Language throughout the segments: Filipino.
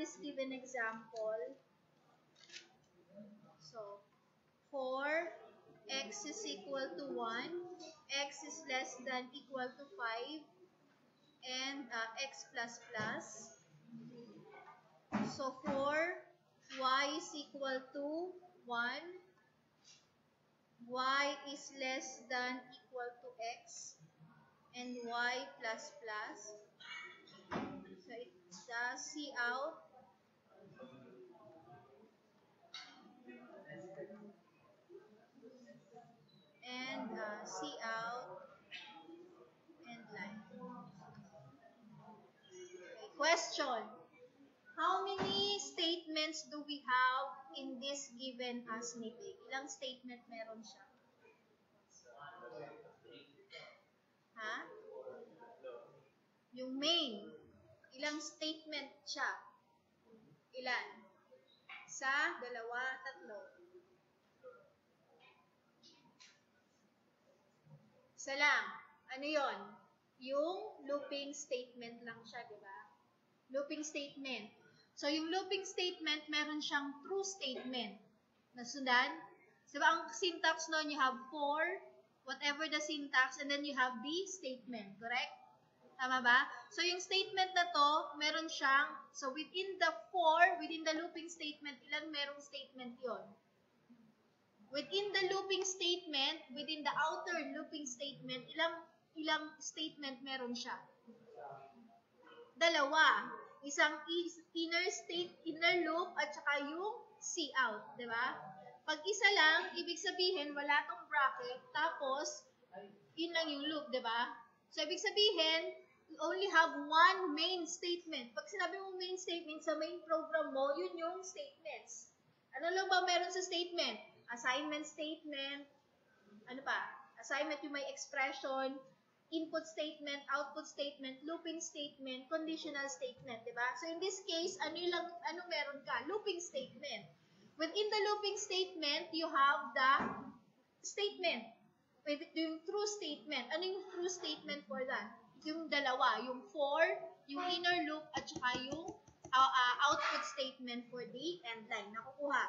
this given example. So, for x is equal to 1, x is less than equal to 5, and x plus plus. So, for y is equal to 1, y is less than equal to x, and y plus plus. So, it's C out. And C out and line. Okay, question. How many statements do we have in this given snippet? Ilang statement meron siya? Ha? Yung main. Ilang statement siya? Ilan? Isa, dalawa, tatlo. Isa lang. Ano yon? Yung looping statement lang siya, di ba? Looping statement. So, yung looping statement, meron siyang true statement. Nasundan? So, ang syntax nun, you have for, whatever the syntax, and then you have the statement. Correct? Tama ba? So, yung statement na to, meron siyang, so within the for, within the looping statement, ilan merong statement yon? Within the looping statement, within the outer looping statement, ilang statement meron siya? Dalawa. Isang inner loop at saka yung C out, di ba? Pag isa lang, ibig sabihin wala tong bracket, tapos yun lang yung loop, di ba? So ibig sabihin, you only have one main statement. Pag sinabi mo main statement sa main program mo, yun yung statements. Ano lang ba meron sa statement? Assignment statement, ano pa? Assignment yung may expression, input statement, output statement, looping statement, conditional statement, di ba? So in this case, ano meron ka? Looping statement. Within the looping statement, you have the statement. Yung true statement. Ano yung true statement for that? Yung dalawa, yung for, yung inner loop, at saka yung output statement for the end line. Nakukuha.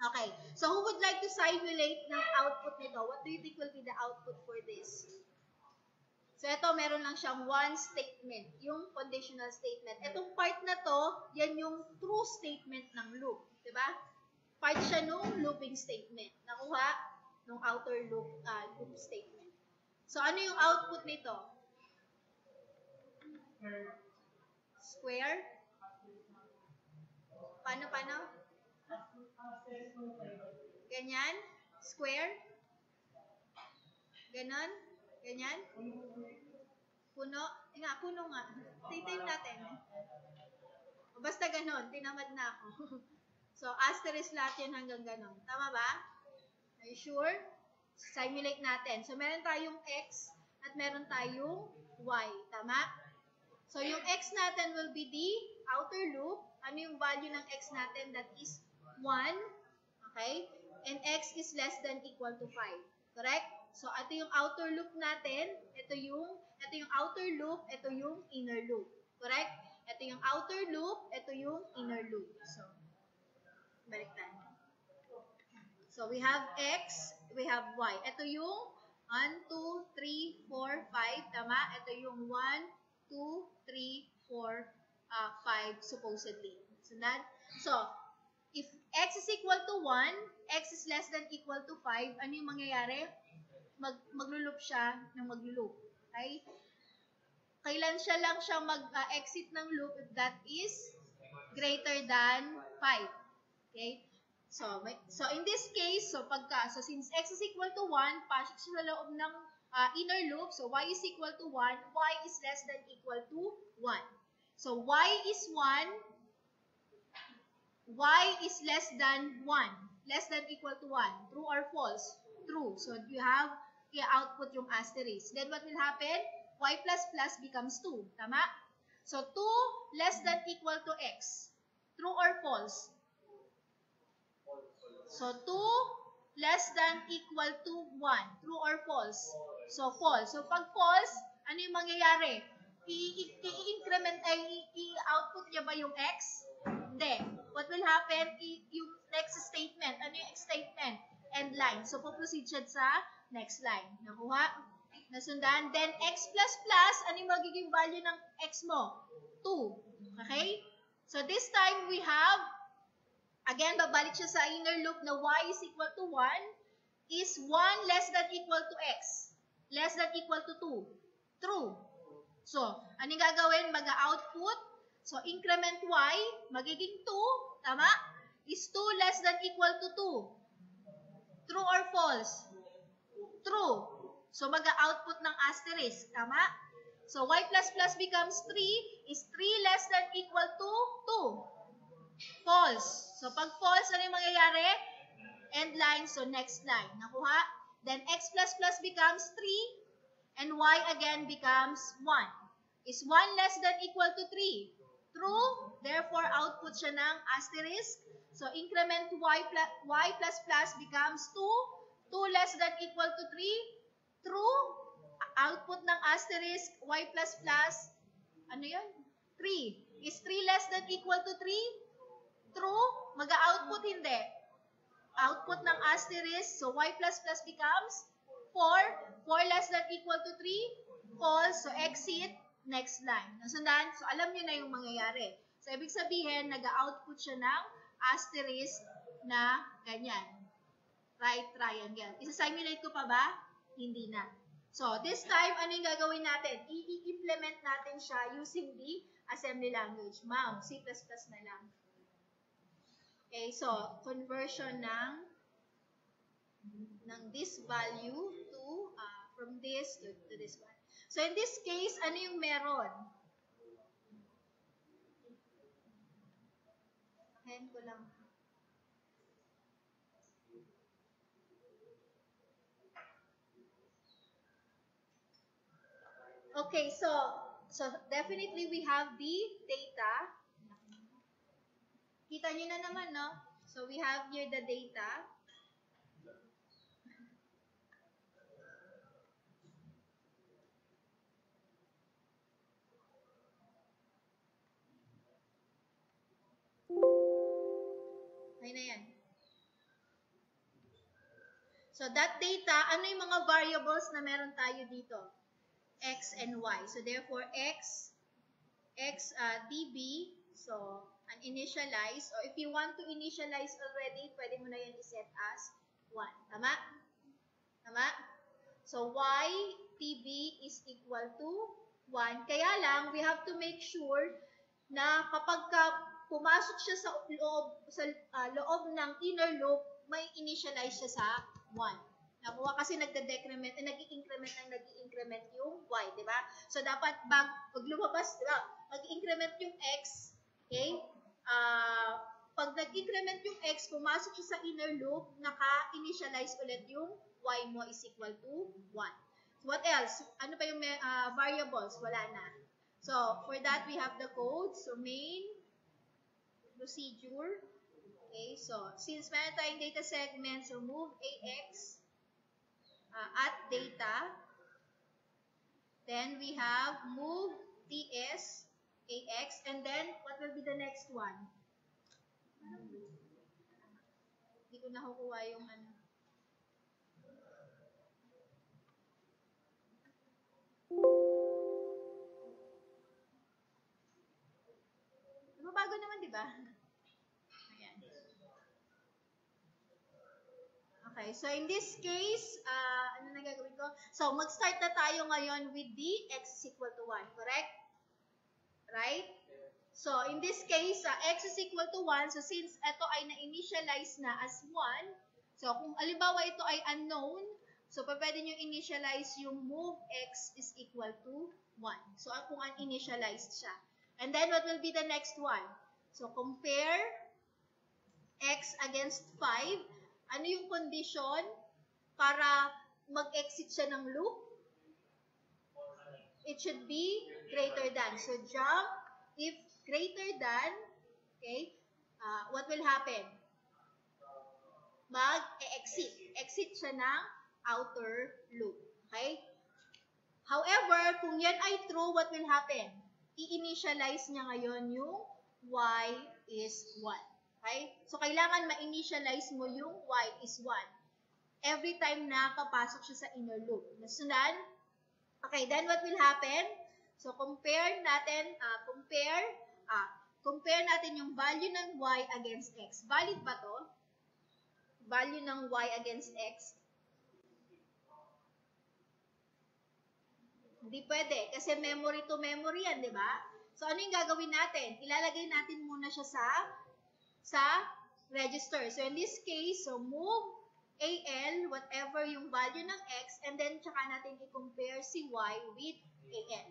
Okay. So who would like to simulate ng output nito? What do you think will be the output for this? So, ito, meron lang siyang one statement, yung conditional statement. Itong part na to, yan yung true statement ng loop. Diba? Part siya nung looping statement. Nakuha nung outer loop statement. So, ano yung output nito? Square? Paano? Ganyan? Square? Ganon? Ganyan? Puno? Puno nga. Time natin. Basta ganon. Tinamad na ako. So, asterisk lahat yun hanggang ganon. Tama ba? Are you sure? Simulate natin. So, meron tayong x at meron tayong y. Tama? So, yung x natin will be the outer loop. Ano yung value ng x natin? That is 1. Okay? And x is less than equal to 5. Correct? So, ito yung outer loop natin. Ito yung outer loop. Ito yung inner loop. Correct? Ito yung outer loop. Ito yung inner loop. So, baliktad. So, we have x. We have y. Ito yung 1, 2, 3, 4, 5. Tama? Ito yung 1, 2, 3, 4, 5 supposedly. So, if x is equal to 1, x is less than equal to 5, ano yung mangyayari? Maglulup siya ng maglulup. Okay? Kailan siya lang siya mag-exit ng loop if that is greater than 5. Okay? So in this case, so since x is equal to 1, pasok siya sa loob ng inner loop. So y is equal to 1, y is less than equal to 1. So y is 1, y is less than 1. Less than equal to 1. True or false? True. So you have output yung asterisk. Then what will happen? Y plus plus becomes 2. Tama? So 2 less than equal to x. True or false? So 2 less than equal to 1. True or false? So false. So pag false, ano yung mangyayari? i-increment ay i-output niya ba yung x? Hindi. What will happen, yung next statement, ano yung statement? End line. So, puproceed siya sa next line. Nakuha? Nasundan? Then, x plus plus, ano yung magiging value ng x mo? 2. Okay? So, this time we have, again, babalik siya sa inner loop na y is equal to 1 is 1 less than equal to x. Less than equal to 2. True. So, anong gagawin? Mag-output. So, increment y, magiging 2, tama? Is 2 less than equal to 2. True or false? True. So, mag-output ng asterisk, tama? So, y plus plus becomes 3 is 3 less than equal to 2. False. So, pag false, ano yung mangyayari? End line, so next line. Nakuha? Then, x plus plus becomes 3 and y again becomes 1. Is 1 less than equal to 3? True. Therefore, output siya ng asterisk. So, increment y plus plus becomes 2. 2 less than equal to 3? True. Output ng asterisk, y plus plus, ano yun? 3. Is 3 less than equal to 3? True. Mag-output hindi. Output ng asterisk, so y plus plus becomes 4. 4 less than equal to 3? False. So, exit. Next line. Nasundan? So, alam nyo na yung mangyayari. So, ibig sabihin, nag-output siya ng asterisk na ganyan. Right triangle. Isa-simulate ko pa ba? Hindi na. So, this time, ano yung gagawin natin? I-implement natin siya using the assembly language. Ma'am, C++ na lang. Okay, so, conversion ng this value to, from this to this one. So, in this case, ano yung meron? Ayan ko lang. Okay, so definitely we have the data. Kita nyo na naman, no? So, we have here the data. Ayun na yan. So, that data, ano yung mga variables na meron tayo dito? X and Y. So, therefore, db, so, uninitialize, or if you want to initialize already, pwede mo na yan iset as 1. Tama? Tama? So, y, tb is equal to 1. Kaya lang, we have to make sure na kapag pumasok siya sa loob ng inner loop, may initialize siya sa 1. Nakuha kasi nagde-decrement, nag-i-increment yung y, di ba? So, dapat pag lumabas, di ba, mag-increment yung x, okay? Pag nag-increment yung x, pumasok siya sa inner loop, naka-initialize ulit yung y mo is equal to 1. So, what else? Ano pa yung variables? Wala na. So, for that, we have the code. So, main, procedure. Okay, so, since meron tayong data segment, so move AX at data. Then, we have move TS AX. And then, what will be the next one? Hindi ko nakukuha yung ano. Mabago naman, di ba? Ayan. Okay, so in this case, ano na gagawin ko? So, mag-start na tayo ngayon with the x is equal to 1, correct? Right? So, in this case, x is equal to 1. So, since ito ay na-initialize na as 1, so kung alimbawa ito ay unknown, so pwede nyo initialize yung move x is equal to 1. So, kung uninitialized siya. And then, what will be the next one? So, compare x against 5. Ano yung condition para mag-exit siya ng loop? It should be greater than. So, jump if greater than, okay, what will happen? Mag-exit. Exit siya ng outer loop. Okay? However, kung yan ay true, what will happen? I-initialize niya ngayon yung y is 1. Okay? So, kailangan ma-initialize mo yung y is 1 every time na papasok siya sa inner loop. Nasundan? Okay, then what will happen? So, compare natin yung value ng y against x. Valid ba to? Value ng y against x? Hindi pwede, kasi memory to memory yan, di ba? So, ano yung gagawin natin? Ilalagay natin muna siya sa register. So, in this case, so move AL, whatever yung value ng x, and then tsaka natin i-compare si y with AL.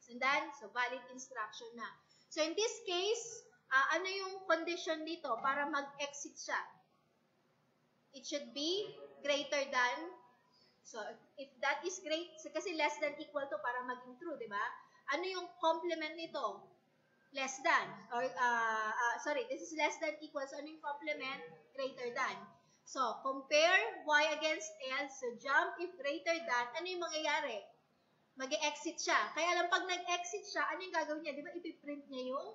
Sundan? So, valid instruction na. So, in this case, ano yung condition dito para mag-exit siya? It should be greater than. So, if that is great, kasi less than equal to para maging true, di ba? Ano yung complement nito? Less than. Or, this is less than equal. So, ano yung complement? Greater than. So, compare y against L. So, jump if greater than. Ano yung mangyayari? Mag-exit siya. Kaya lang pag nag-exit siya, ano yung gagawin niya? Di ba, ipiprint niya yung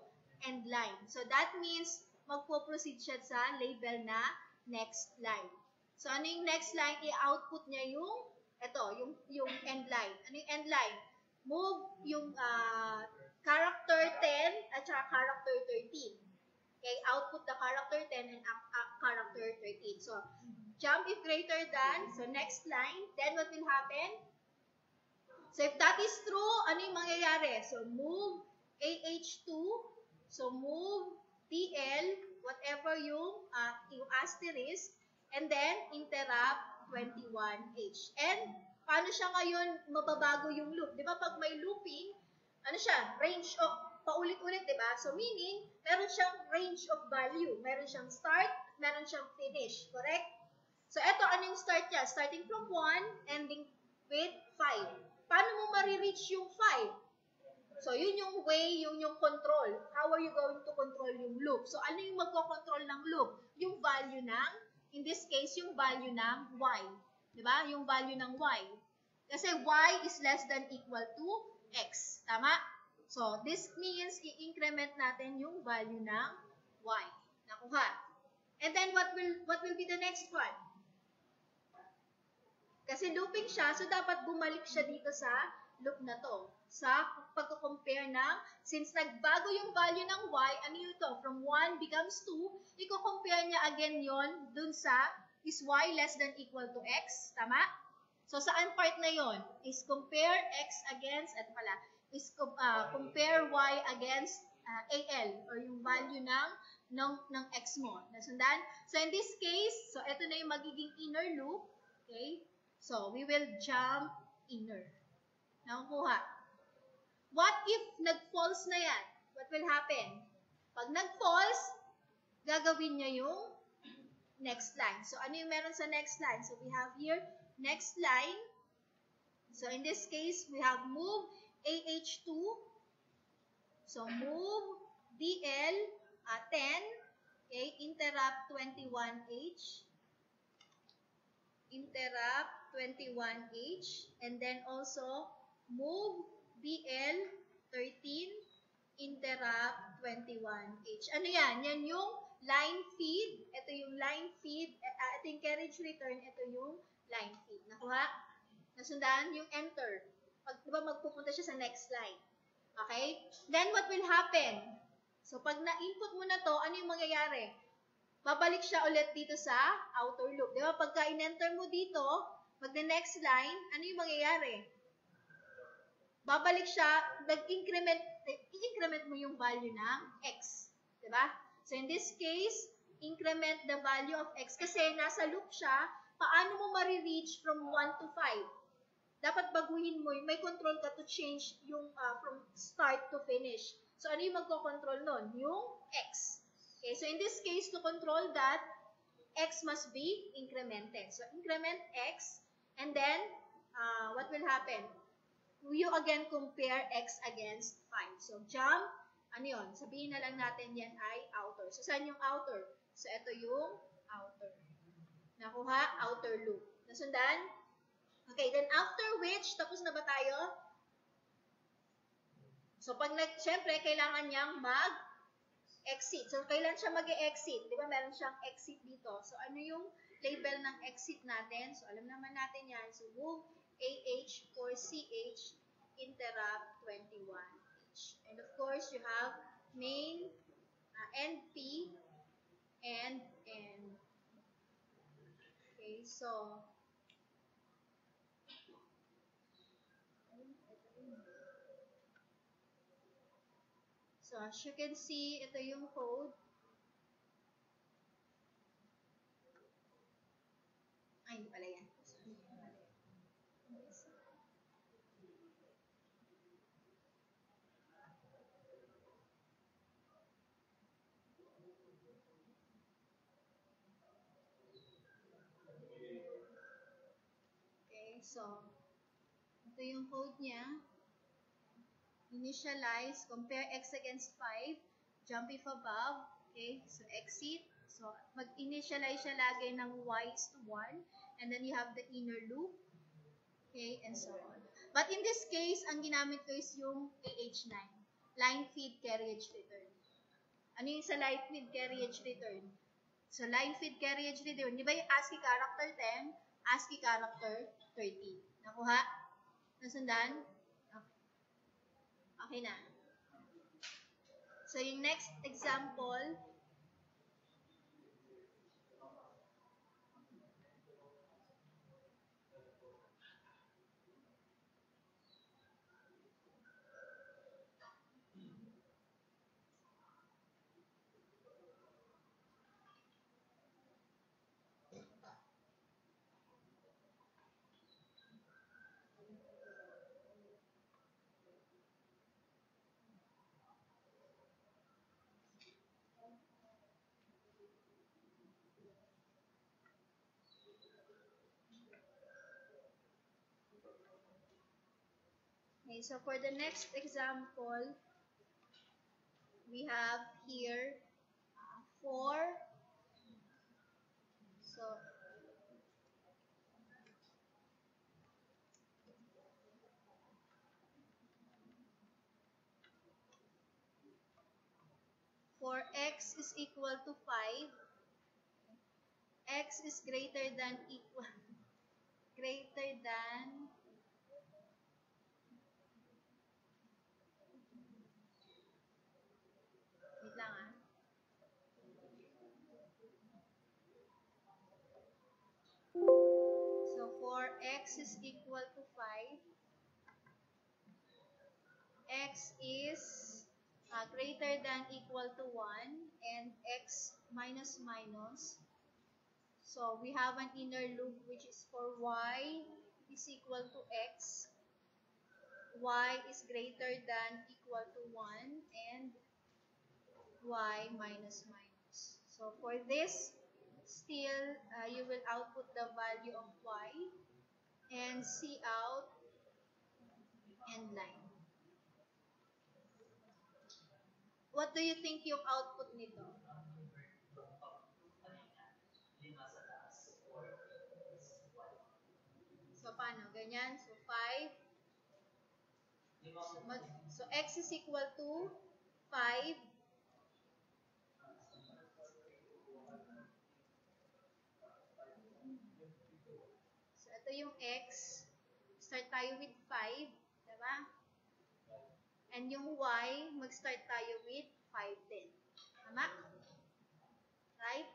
end line. So, that means magpo-proceed siya sa label na next line. So, ano yung next line? I-output niya yung end line. Ano yung end line? Move yung character 10 at saka character 13. Okay, output the character 10 and character 13. So, jump if greater than, so next line, then what will happen? So, if that is true, ano yung mangyayari? So, move AH2, so move TL, whatever yung asterisk, and then interrupt 21H. And, paano siya ngayon mababago yung loop? Di ba pag may looping, ano siya? Range of, paulit-ulit, di ba? So, meaning, meron siyang range of value. Meron siyang start, meron siyang finish. Correct? So, eto, ano yung start niya? Starting from 1, ending with 5. Paano mo marireach yung 5? So, yun yung way, yun yung control. How are you going to control yung loop? So, ano yung magko-control ng loop? Yung value ng, in this case, yung value ng y. Diba? Yung value ng y. Kasi y is less than equal to x. Tama? So, this means i-increment natin yung value ng y. Nakuha. And then, what will be the next one? Kasi looping siya, so dapat bumalik siya dito sa loop na to. Sa pagko-compare ng, since nagbago yung value ng y, ano yun to? From 1 becomes 2, i-compare niya again yon dun sa is y less than equal to x. Tama? So, saan part na yon? Is compare x against, compare y against AL, or yung value ng x mo. Nasundan? So, in this case, so ito na yung magiging inner loop. Okay? So, we will jump inner. Nakukuha. What if nag-false na yan? What will happen? Pag nag-false, gagawin niya yung next line. So, ano yung meron sa next line? So, we have here, next line. So, in this case, we have move AH2. So, move DL 10. Okay, interrupt 21H. Interrupt 21H, and then also move BL 13, interrupt 21H. Ano yan? Yan yung line feed. Ito yung line feed. Ito yung carriage return. Ito yung line feed. Nakuha? Nasundan? Yung enter. Diba magpupunta siya sa next line. Okay? Then what will happen? So pag na-input mo na to, ano yung mangyayari? Babalik siya ulit dito sa outer loop. Di ba? Pagka in-enter mo dito, mag-next line, ano yung mangyayari? Babalik siya, i-increment mo yung value ng x. Di ba? So, in this case, increment the value of x. Kasi nasa loop siya, paano mo marireach from 1 to 5? Dapat baguhin mo, may control ka to change yung from start to finish. So, ano yung magko-control nun? Yung x. Okay, so in this case, to control that, x must be incremented. So, increment x, and then, what will happen? You again compare x against 5. So, jump, ano yun? Sabihin na lang natin yan ay outer. So, saan yung outer? So, ito yung outer. Nakuha? Outer loop. Nasundan? Okay, then after which, tapos na ba tayo? So, syempre, kailangan niyang mag-exit. So, kailan siya mag-exit? Di ba, meron siyang exit dito. So, ano yung label ng exit natin? So, alam naman natin yan. So, move AH for CH, interrupt 21H. And of course, you have main, NP, and N. Okay, so, as you can see, ito yung code. Ay, hindi pala yan. Okay, so, ito yung code niya. Initialize, compare x against 5, jump if above, okay, so exit. So, mag-initialize siya lagi ng y is to 1, and then you have the inner loop, okay, and so on. But in this case, ang ginamit ko is yung AH9, line feed carriage return. Ano yung sa line feed carriage return? So, line feed carriage return, di ba yung ASCII character 10, ASCII character 30? Nakuha? Nasundan? Okay na. So, yung next example, okay, so for the next example, we have here 4. So, for x is equal to 5, x is greater than greater than, wait lang ah. So, for x is equal to 5, x is greater than equal to 1, and x minus minus. So, we have an inner loop which is for y is equal to x, y is greater than equal to 1, and y minus minus. So, for this, still, you will output the value of y and C out and line. What do you think yung output nito? So, paano? Ganyan. So, 5. So, x is equal to 5. So, ito yung x. Start tayo with 5. Diba? And yung y, mag-start tayo with 5 din. Tama? Right?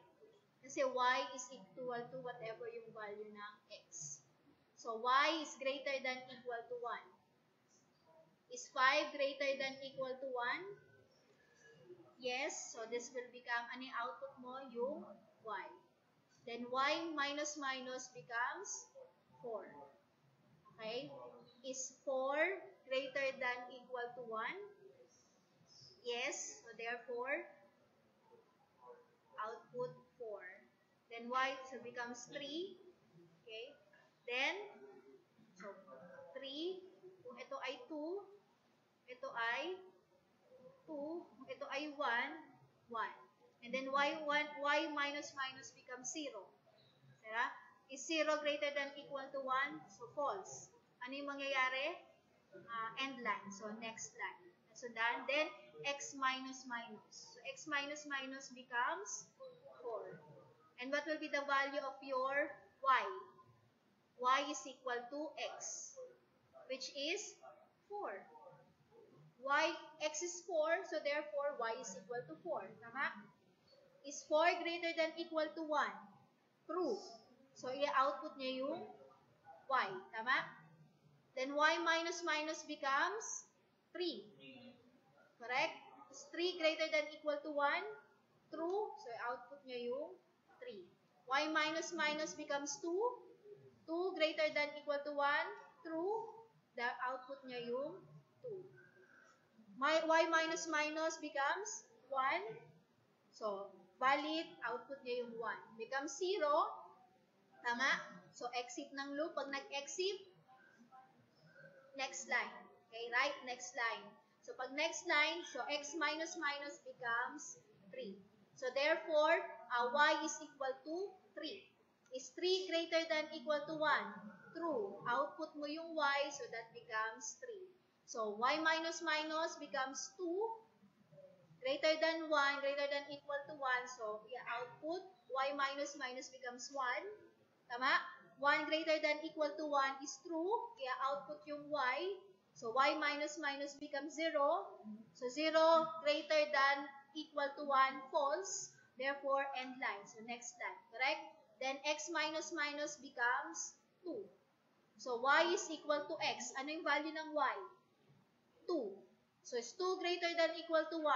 Kasi y is equal to whatever yung value ng x. So, y is greater than equal to 1. Is 5 greater than equal to 1? Yes. So, this will become, ano yung output mo? Yung y. Then, y minus minus becomes 4. Okay? Is 4 greater than equal to 1? Yes. So, therefore, output 4. Then, y so becomes 3. Okay? Then, so, 3. Kung ito ay 2, ito ay 2, kung ito ay 1, 1. And then, y minus minus becomes 0. Diba? Is 0 greater than equal to 1? So, false. Ano yung mangyayari? End line. So, next line. So, then, x minus minus. So, x minus minus becomes 4. And what will be the value of your y? Y is equal to x, which is 4. X is 4, so therefore, y is equal to 4. Tama? Is 4 greater than equal to 1? True. So, i-output niya yung y. Tama? Then, y minus minus becomes 3. Correct? Is 3 greater than equal to 1? True. So, i-output niya yung 3. Y minus minus becomes 2. 2 greater than equal to 1? True. The output niya yung 2. Y minus minus becomes 1. So, valid, output niya yung 1. Becomes 0. Tama? So, exit ng loop. Pag nag-exit, next line. Okay, right? Next line. So, pag next line, so x minus minus becomes 3. So, therefore, y is equal to 3. Is 3 greater than equal to 1? True. Output mo yung y, so that becomes 3. So, y minus minus becomes 2. Greater than 1, greater than equal to 1. So, output, y minus minus becomes 1. Tama? 1 greater than equal to 1 is true. Kaya output yung y. So, y minus minus becomes 0. So, 0 greater than equal to 1 false. Therefore, end line. So, next line. Correct? Then, x minus minus becomes 2. So, y is equal to x. Ano yung value ng y? 2. So, is 2 greater than equal to 1?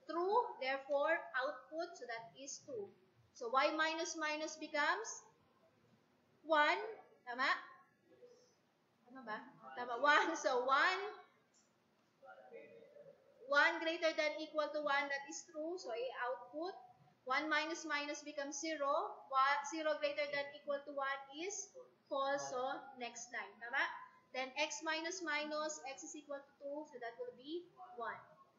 True. Therefore, output, so that is 2. So, y minus minus becomes 1. Tama? Tama ba? Tama. 1. So, 1 greater than equal to 1, that is true. So, output. 1 minus minus becomes 0. 0 greater than equal to 1 is false. So, next line. Tama? Then, x minus minus, x is equal to 2. So, that will be 1.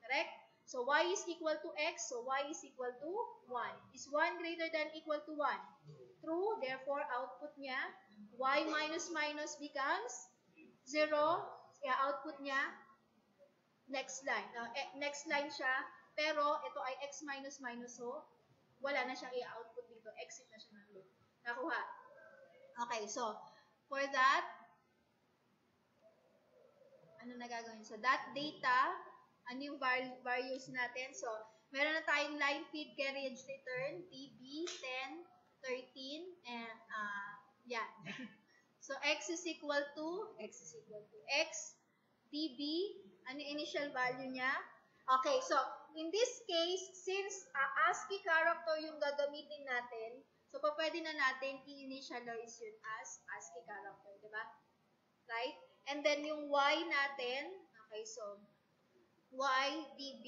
Correct? So, y is equal to x. So, y is equal to 1. Is 1 greater than equal to 1? True. Therefore, output niya, y minus minus becomes 0. Kaya output niya, next line. Next line siya. Pero, ito ay x minus minus. So, wala na siyang i-output dito. Exit na siya ng loop. Nakuha. Okay. So, for that, ano na gagawin? So, that data, ano yung values natin? So, meron na tayong line feed carriage return, TB, 10, 13, and, yan. So, x, TB, ano yung initial value niya? Okay, so, in this case, since ASCII character yung gagamitin natin, so, pwede na natin i-initialize yun as ASCII character, di ba? Right? And then, yung y natin, okay, so, y, db,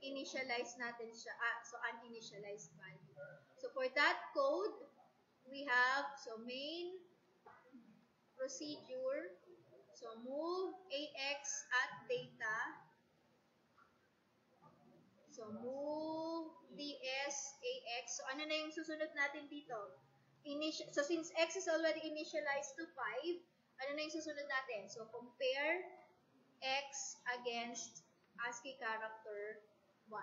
initialize natin siya. So, uninitialized value. So, for that code, we have, so, main procedure, so, move ax at data, so, move ds ax. So, ano na yung susunod natin dito? So, since x is already initialized to 5, ano na yung susunod natin? So, compare x against ASCII character 1.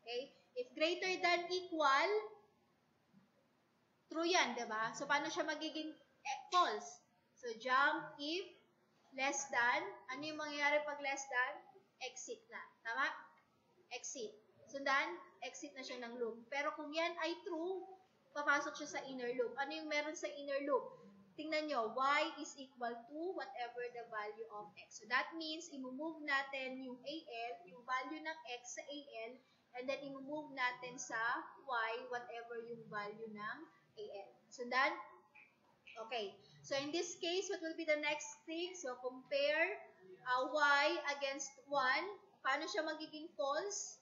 Okay? If greater than equal, true yan, diba? So, paano siya magiging false? So, jump if less than. Ano yung mangyayari pag less than? Exit na. Tama? Exit. Sundan, exit na siya ng loop. Pero kung yan ay true, papasok siya sa inner loop. Ano yung meron sa inner loop? Tingnan nyo, y is equal to whatever the value of x. So, that means, i-move natin yung AL, yung value ng x sa AL, and then i-move natin sa y, whatever yung value ng AL. So, then, okay. So, in this case, what will be the next thing? So, compare y against 1. Paano siya magiging false?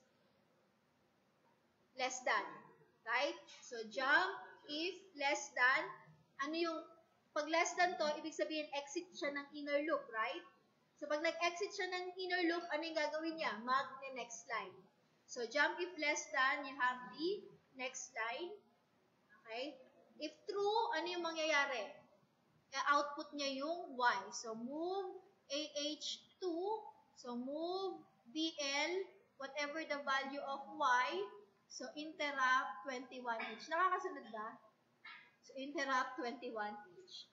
Less than. Right? So, jump if less than. Ano yung pag less than to, ibig sabihin, exit siya ng inner loop, right? So, pag nag-exit siya ng inner loop, ano yung gagawin niya? Mag-next line. So, jump if less than, you have the next line. Okay? If true, ano yung mangyayari? Output niya yung Y. So, move AH2. So, move BL, whatever the value of Y. So, interrupt 21H. Nakakasunod ba? So, interrupt 21H.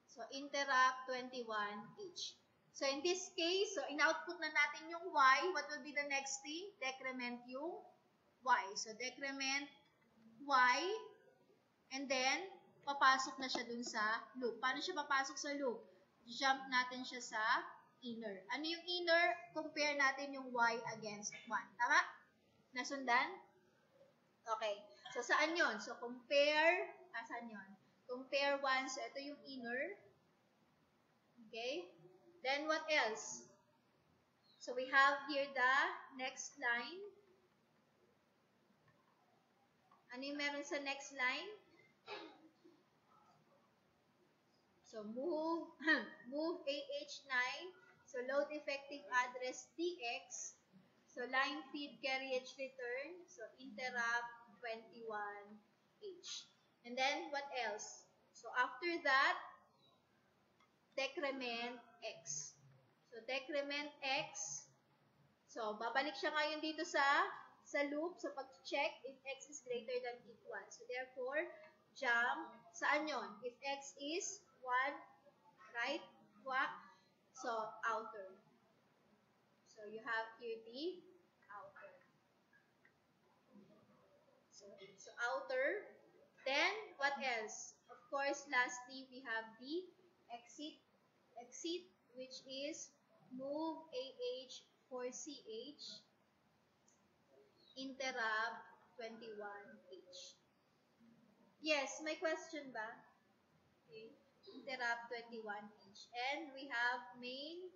So, interrupt 21H. So, in this case, so, in-output na natin yung Y. What will be the next thing? Decrement yung Y. So, decrement Y. And then, papasok na siya dun sa loop. Paano siya papasok sa loop? Jump natin siya sa inner. Ano yung inner? Compare natin yung Y against 1. Tama? Nasundan? Okay. So, saan yon? So, compare, saan yon? Compare 1. So, ito yung inner. Okay? Then, what else? So, we have here the next line. Ano yung meron sa next line? So, move, move AH9. So, load effective address TX. So, line feed carriage return. So, interrupt 21H. And then, what else? So, after that, decrement X. So, decrement X. So, babalik siya ngayon dito sa loop, sa pag-check if X is greater than equal. So, therefore, jump, saan yon? If X is 1, right? So, outer. So, you have here the outer. So outer. Then, what else? Of course, lastly, we have the exit. Exit, which is move AH for CH, interrupt 21H. Yes, may question ba? Okay. Interrupt 21H. And we have main,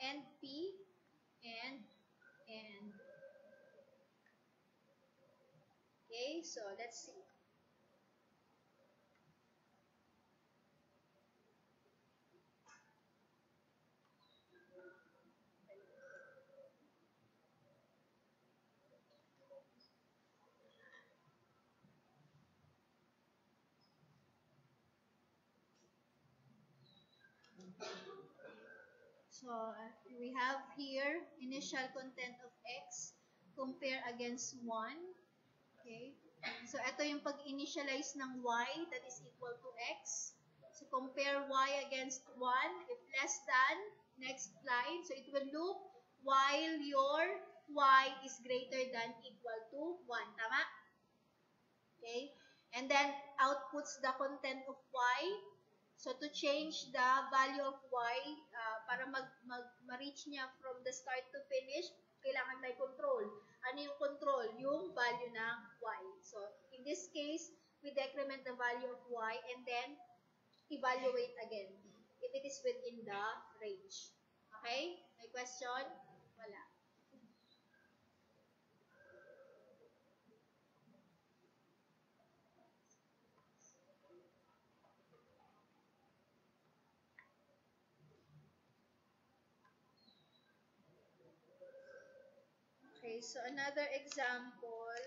end P, and end. Okay, so let's see. So, we have here initial content of X, compare against 1. Okay? So, ito yung pag-initialize ng Y that is equal to X. So, compare Y against 1. If less than, next line. So, it will loop while your Y is greater than equal to 1. Tama? Okay? And then, outputs the content of Y. So, to change the value of Y, para ma-reach niya from the start to finish, kailangan may control. Ano yung control? Yung value ng Y. So, in this case, we decrement the value of Y and then evaluate again if it is within the range. Okay? May question? Wala. Okay, so another example.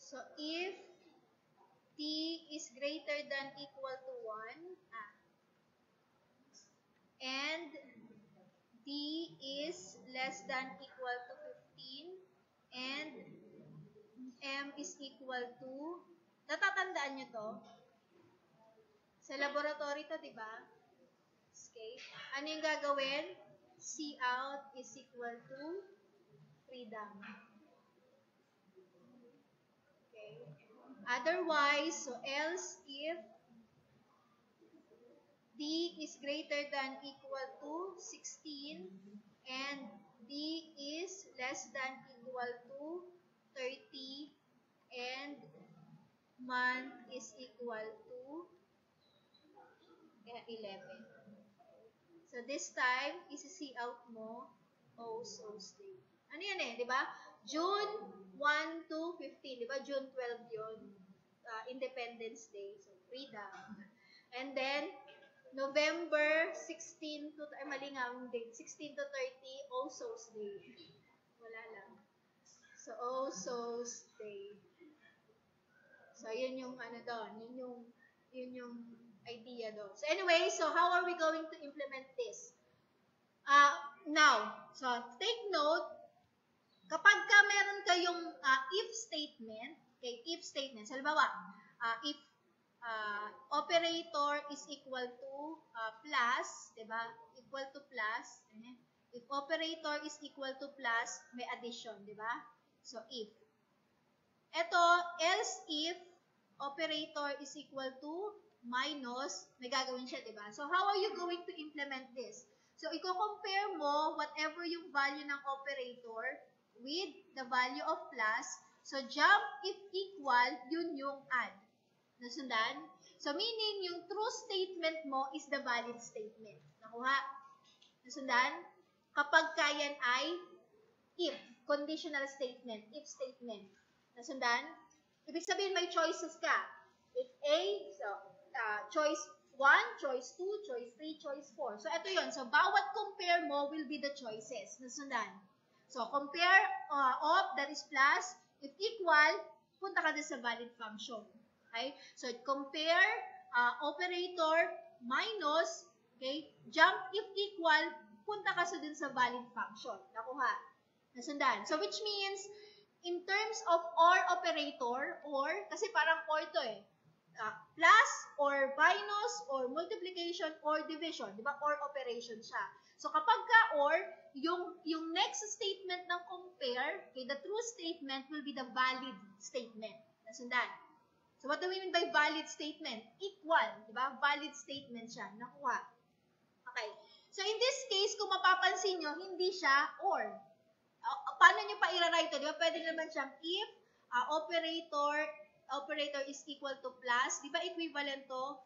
So, if T is greater than equal to 1, and D is less than equal to 15, and M is equal to, natatandaan nyo to? Sa laboratory to, di ba? Okay. Ano yung gagawin? C out is equal to freedom. Okay. Otherwise, so else if D is greater than equal to 16 and D is less than equal to 30 and month is equal to 11. So, this time, isi-see out mo, also stay. Ano yan di ba? June 1 to 15, di ba? June 12 yun. Independence Day. So, freedom. And then, November 16 to, ay mali nga ang date, 16 to 30, All Souls Day. Wala lang. So, All Souls Day. So, yun yung ano doon, yun yung idea doon. So, anyway, so how are we going to implement this? Now, so take note, kapag ka meron kayong if statement, okay, if statement, halimbawa, if operator is equal to plus, diba? Equal to plus. If operator is equal to plus, may addition, diba? So, if. Ito, else if operator is equal to minus, may gagawin siya, diba? So, how are you going to implement this? So, i-compare mo whatever yung value ng operator with the value of plus. So, jump if equal, yun yung add. Nasundan? So, meaning, yung true statement mo is the valid statement. Nakuha? Nasundan? Kapag kayan ay if, conditional statement, if statement. Nasundan? Ibig sabihin, may choices ka. If A, so, choice 1, choice 2, choice 3, choice 4. So, ito yun. So, bawat compare mo will be the choices. Nasundan? So, compare of, that is plus. If equal, punta ka din sa valid function. Okay? So, compare operator minus, okay? Jump if equal, punta ka sa din sa valid function. Nakuha? Nasundan? So, which means, in terms of OR operator, or, kasi parang OR to eh, plus, or minus, or multiplication, or division. Di ba? OR operation siya. So, kapag ka OR, yung next statement ng compare, okay, the true statement will be the valid statement. Nasundan? So, what do we mean by valid statement? Equal. Di ba? Valid statement siya. Nakuha. Okay. So, in this case, kung mapapansin nyo, hindi siya OR. Paano nyo pa i-write ito? Di ba? Pwede naman siyang if operator is equal to plus. Di ba equivalent to,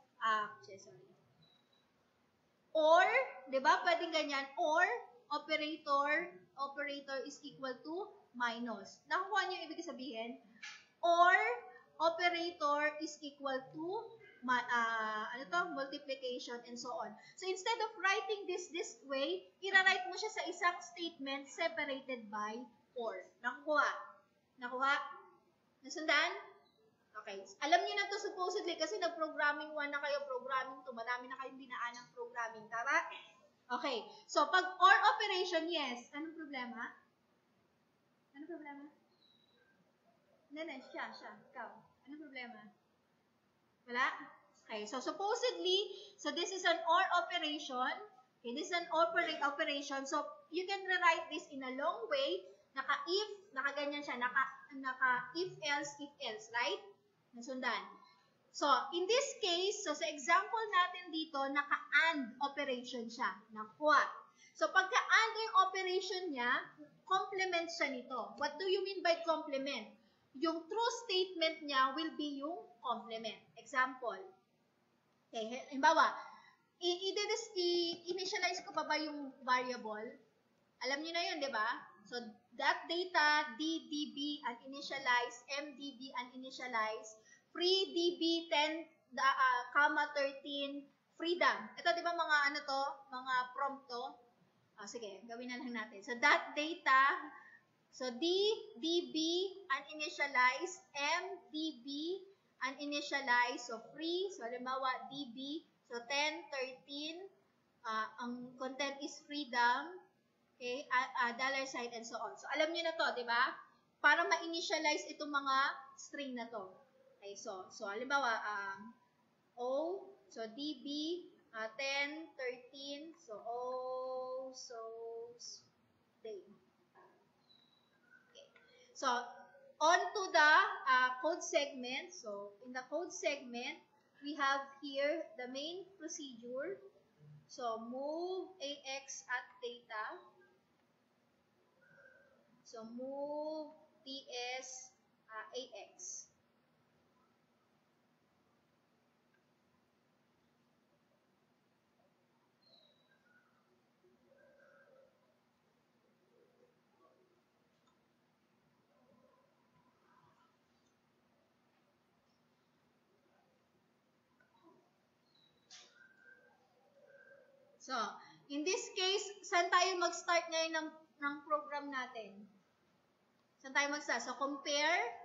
or, di ba? Pwede ganyan. Or, operator is equal to minus. Nakuha nyo yung ibig sabihin? Or, operator is equal to multiplication and so on. So, instead of writing this way, i-write mo siya sa isang statement separated by or. Nakuha? Nakuha? Nasundan? Okay. Alam niyo na to supposedly kasi nag-programming 1 na kayo, programming 2, marami na kayong dinaan ng programming. Tama? Okay. So, pag or operation, yes. Anong problema? Anong problema? Siya. Ikaw. Anong problema? Wala? Okay, so supposedly, so this is an OR operation. Okay, this is an operation. So, you can rewrite this in a long way. Naka-if, naka-ganyan siya. Naka-if-else, right? Nasundan. So, in this case, so sa example natin dito, naka-and operation siya. Nakuha. So, pagka-and yung operation niya, complement siya nito. What do you mean by complement? Yung true statement niya will be yung complement. Example. Okay, halimbawa, i-initialize ko pa ba yung variable? Alam niyo na yun, di ba? So, that data, DDB uninitialize, MDB uninitialize, free DB 10, 13, freedom. Ito, di ba mga ano to? Mga prompt to? Sige, gawin na lang natin. So, that data, so DDB uninitialize, MDB uninitialize, so free, so halimbawa DB, so 10, 13, ang content is freedom, okay, $sign and so on. So alam niyo na to, di ba? Para ma-initialize itong mga string na to. Okay, so halimbawa, O, so DB, 10, 13, so O, so day. Okay. So, on to the code segment. So, in the code segment, we have here the main procedure. So, move AX at data. So, move PS AX. So, in this case, saan tayo mag-start ngayon ng program natin? Saan tayo mag-start? So, compare.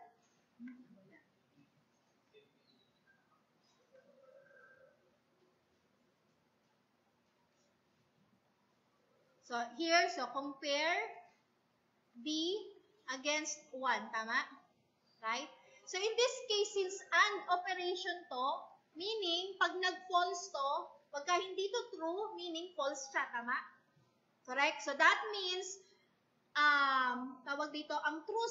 So, here, so compare D against 1. Tama? Right? So, in this case, since AND operation to, meaning, pag nag-false to, pagka hindi to true, meaning false siya. Tama? Correct? So, that means, tawag dito, ang true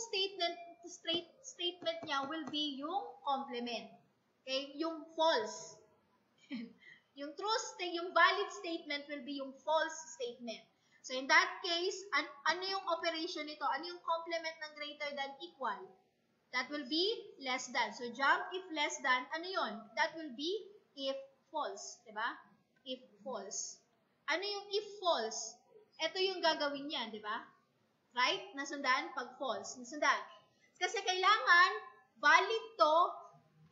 statement niya will be yung complement. Okay? Yung false. Yung valid statement will be yung false statement. So, in that case, ano yung operation nito? Ano yung complement ng greater than equal? That will be less than. So, jump if less than, ano yun? That will be if false. Diba? If false. Ano yung if false? Ito yung gagawin niyan, diba? Right? Nasundan? Pag false. Nasundan. Kasi kailangan valid to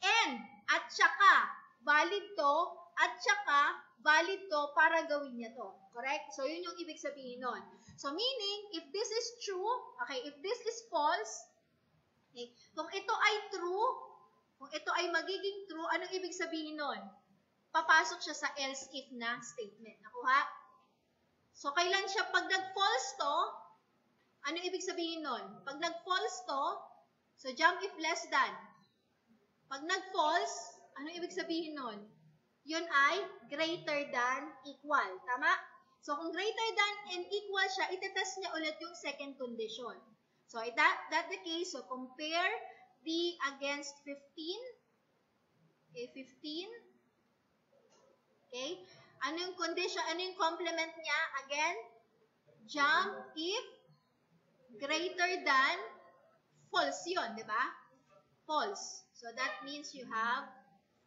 and at saka valid to at saka valid to para gawin niya to. Correct? So, yun yung ibig sabihin nun. So, meaning, if this is true, okay, if this is false, okay, kung ito ay true, kung ito ay magiging true, anong ibig sabihin nun? Papasok siya sa else if na statement. Nakuha? So, kailan siya, pag nag-false to, anong ibig sabihin nun? Pag nag-false to, so jump if less than. Pag nag-false, anong ibig sabihin nun? Yun ay greater than equal. Tama? So, kung greater than and equal siya, itetest niya ulit yung second condition. So, that the case. So, compare D against 15. Okay, 15. Okay. Ano yung condition? Ano yung complement niya? Again, jump if greater than false yun, di ba? False. So, that means you have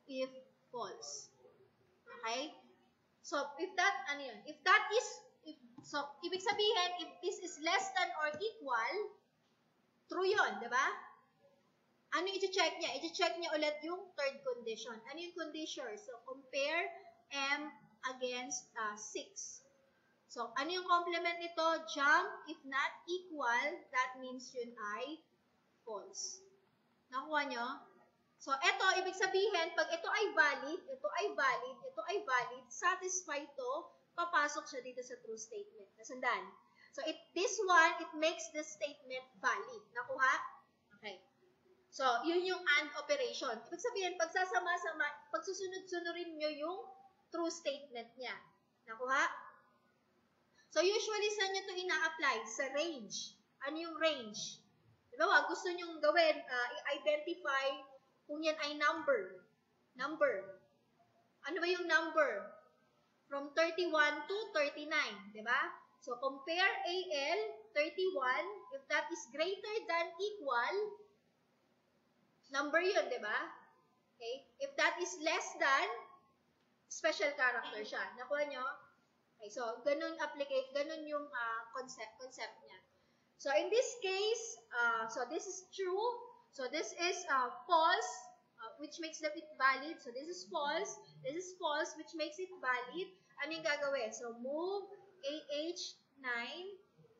if false. Okay? So, if that, ano yun? If that is, so, ibig sabihin, if this is less than or equal, true yun, di ba? Ano i-check niya? I-check niya ulit yung third condition. Ano yung condition? So, compare M against 6. So, ano yung complement nito? Jump, if not equal, that means yun ay false. Nakuha nyo? So, ito, ibig sabihin, pag ito ay valid, ito ay valid, ito ay valid, satisfied to, papasok siya dito sa true statement. Nasundan? So, this one, it makes the statement valid. Nakuha? Okay. So, yun yung AND operation. Ibig sabihin, pag susunod-sunurin nyo yung true statement niya. Nakuha? So, usually, saan nyo ito ina-apply? Sa range. Ano yung range? Diba, gusto nyo gawin, i-identify kung yan ay number. Number. Ano ba yung number? From 31 to 39. Diba? So, compare AL, 31. If that is greater than equal, number yun, diba? Okay? If that is less than, special character siya. Nakuha nyo? Okay, so, ganun yung concept niya. So, in this case, so this is true. So, this is false, which makes it valid. So, this is false. This is false, which makes it valid. Ano yung gagawin? So, move AH9.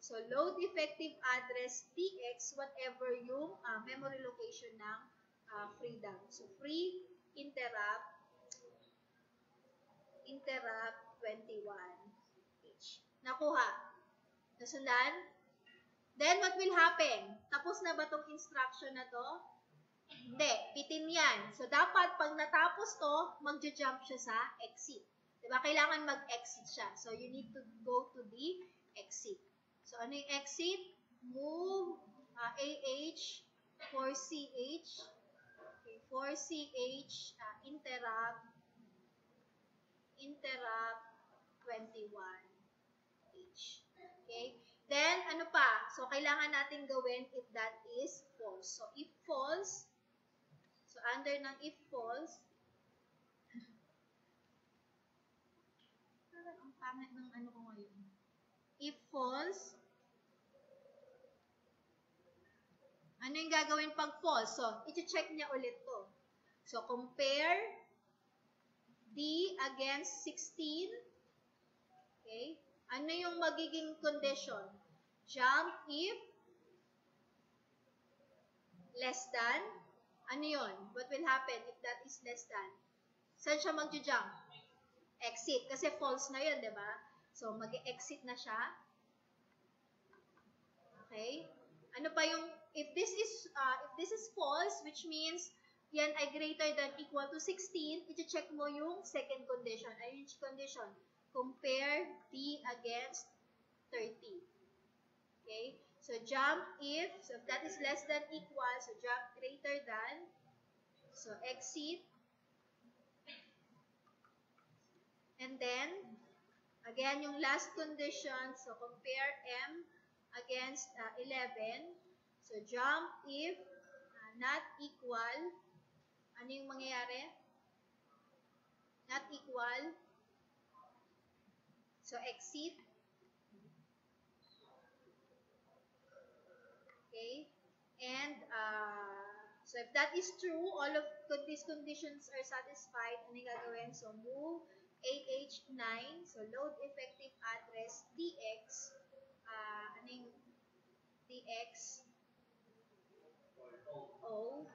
So, load effective address TX, whatever yung memory location ng freedom. So, free interrupt 21H. Nakuha. Nasundan? Then, what will happen? Tapos na ba itong instruction na to? Hindi. Pitin yan. So, dapat pag natapos to, magja-jump siya sa exit. Diba? Kailangan mag-exit siya. So, you need to go to the exit. So, ano yung exit? Move AH 4CH. Okay, 4CH interrupt 21H. Okay? Then, ano pa? So, kailangan natin gawin if that is false. So, if false, so, under ng if false, parang ang pangit ng ano ko ngayon. If false, ano yung gagawin pag false? So, i-check niya ulit to. So, compare D against 16. Okay? Ano yung magiging condition? Jump if less than, ano yun? What will happen if that is less than? Saan siya mag-jump? Exit. Kasi false na yun, di ba? So, mag-exit na siya. Okay? Ano pa yung, if this is false, which means, yan ay greater than equal to 16, i-check mo yung second condition. Ayun yung condition. Compare D against 30. Okay? So, jump if, so if that is less than equal, so jump greater than, so exit. And then, again, yung last condition, so compare M against 11. So, jump if not equal, ano yung mangyayari? Not equal. So, exit. Okay? And, so if that is true, all of these conditions are satisfied, ano yung gagawin? So, move AH9, so load effective address DX, ano yung DX O,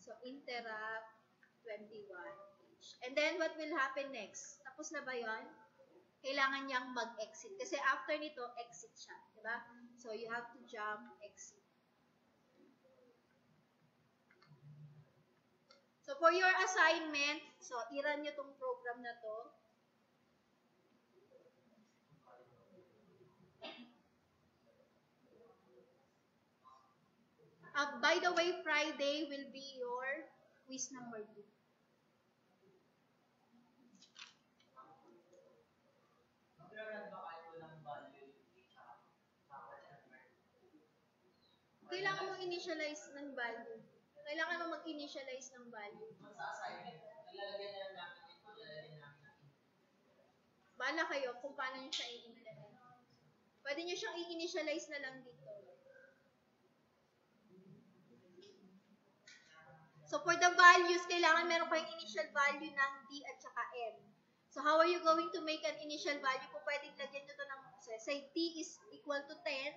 so interrupt 21H. And then, what will happen next? Tapos na ba yun? Kailangan niyang mag-exit. Kasi after nito, exit siya. Diba? So, you have to jump, exit. So, for your assignment, so, i-run nyo tong program na to. By the way, Friday will be your quiz number 2. Kailangan mong initialize ng value. Kailangan mong mag-initialize ng value. Sa assignment, nilalagyan na lang namin ito, nilalagyan namin ng Bahala kayo kung paano nyo siya i-initialize. Pwede nyo siyang i-initialize na lang dito. So, for the values, kailangan meron kayong initial value ng D at saka M. So, how are you going to make an initial value? Kung pwedeng lagyan nyo ito ng, say, T is equal to 10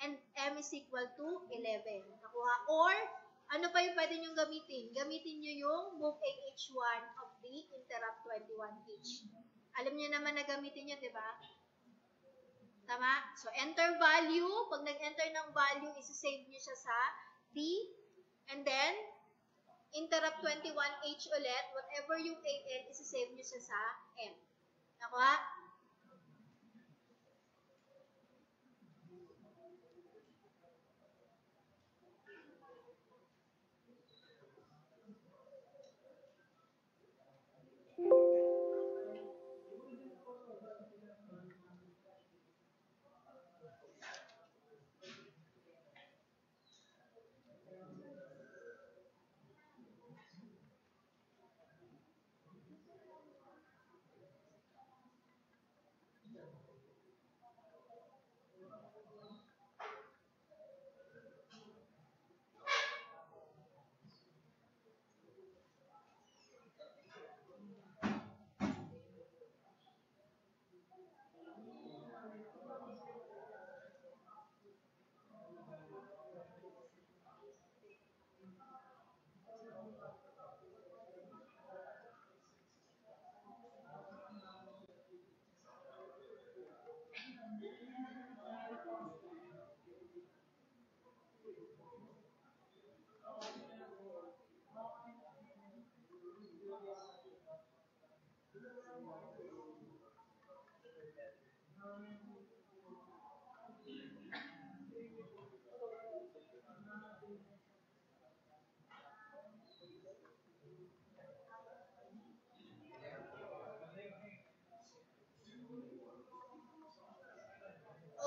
and M is equal to 11. Nakuha? Or, ano pa yung pwede nyo gamitin? Gamitin nyo yung move AH1 of D interrupt 21H. Alam nyo naman na gamitin nyo, di ba? Tama? So, enter value. Pag nag-enter ng value, isi-save nyo siya sa D. And then, interrupt 21H ulit. Whatever yung AN, isi-save nyo siya sa M. Nakuha?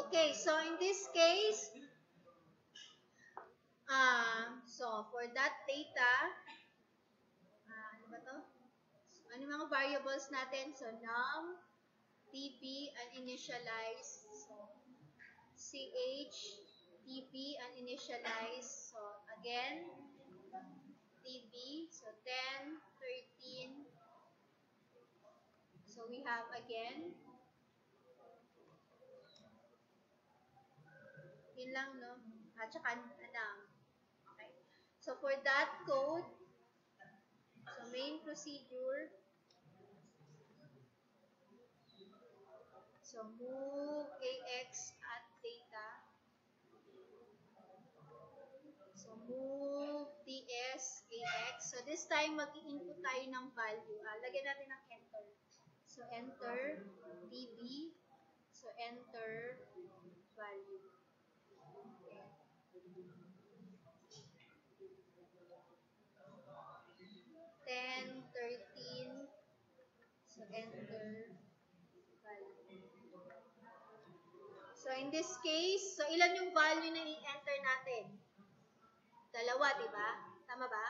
Okay, so in this case, so for that data, ano ba to? So, ano mga variables natin? So, num, TP, uninitialized, so, CH, TP, uninitialized, so, again, TP, so, 10, 13, so, we have again, Yun lang, no? At saka noun. Okay. So, for that code, so main procedure, so move AX at data. So, move TS, AX. So, this time, mag-i-input tayo ng value. Lagyan natin ng enter. So, enter DB. So, enter value. Okay. 10, 13. So, enter value. So, in this case, so, ilan yung value na i-enter natin? Dalawa, di ba? Tama ba?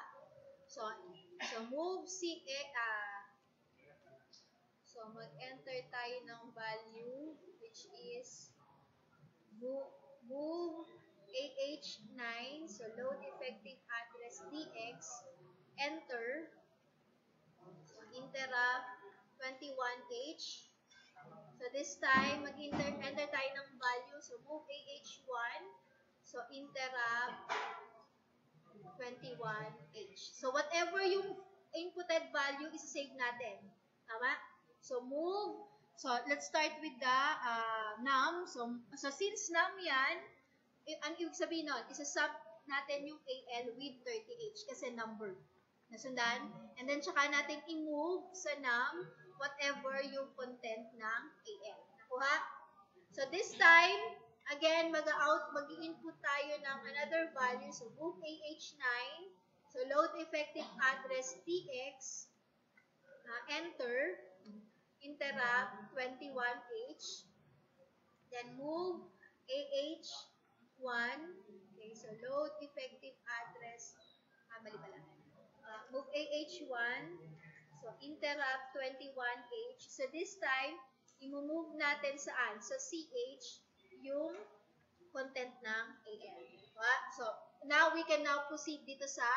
So move so mag-enter tayo ng value which is move AH9, so load effective address DX, enter, so interrupt 21H. So this time, enter tayo ng value, so move AH1, so interrupt 21H. So, whatever yung inputted value, isa-save natin. Tama? So, move. So, let's start with the num. So, since num yan, ang ibig sabihin nun, isa-sub natin yung AL with 30H kasi number. Nasundan? And then, tsaka natin i-move sa num whatever yung content ng AL. Nakuha? So, this time, again, mag-i-input tayo ng another value. So, move AH9. So, load effective address TX. Enter. Interrupt 21H. Then, move AH1. Okay, so, load effective address. Mali pala. Move AH1. So, interrupt 21H. So, this time, i-move natin saan? So, CH yung content ng AL. So, now we can now proceed dito sa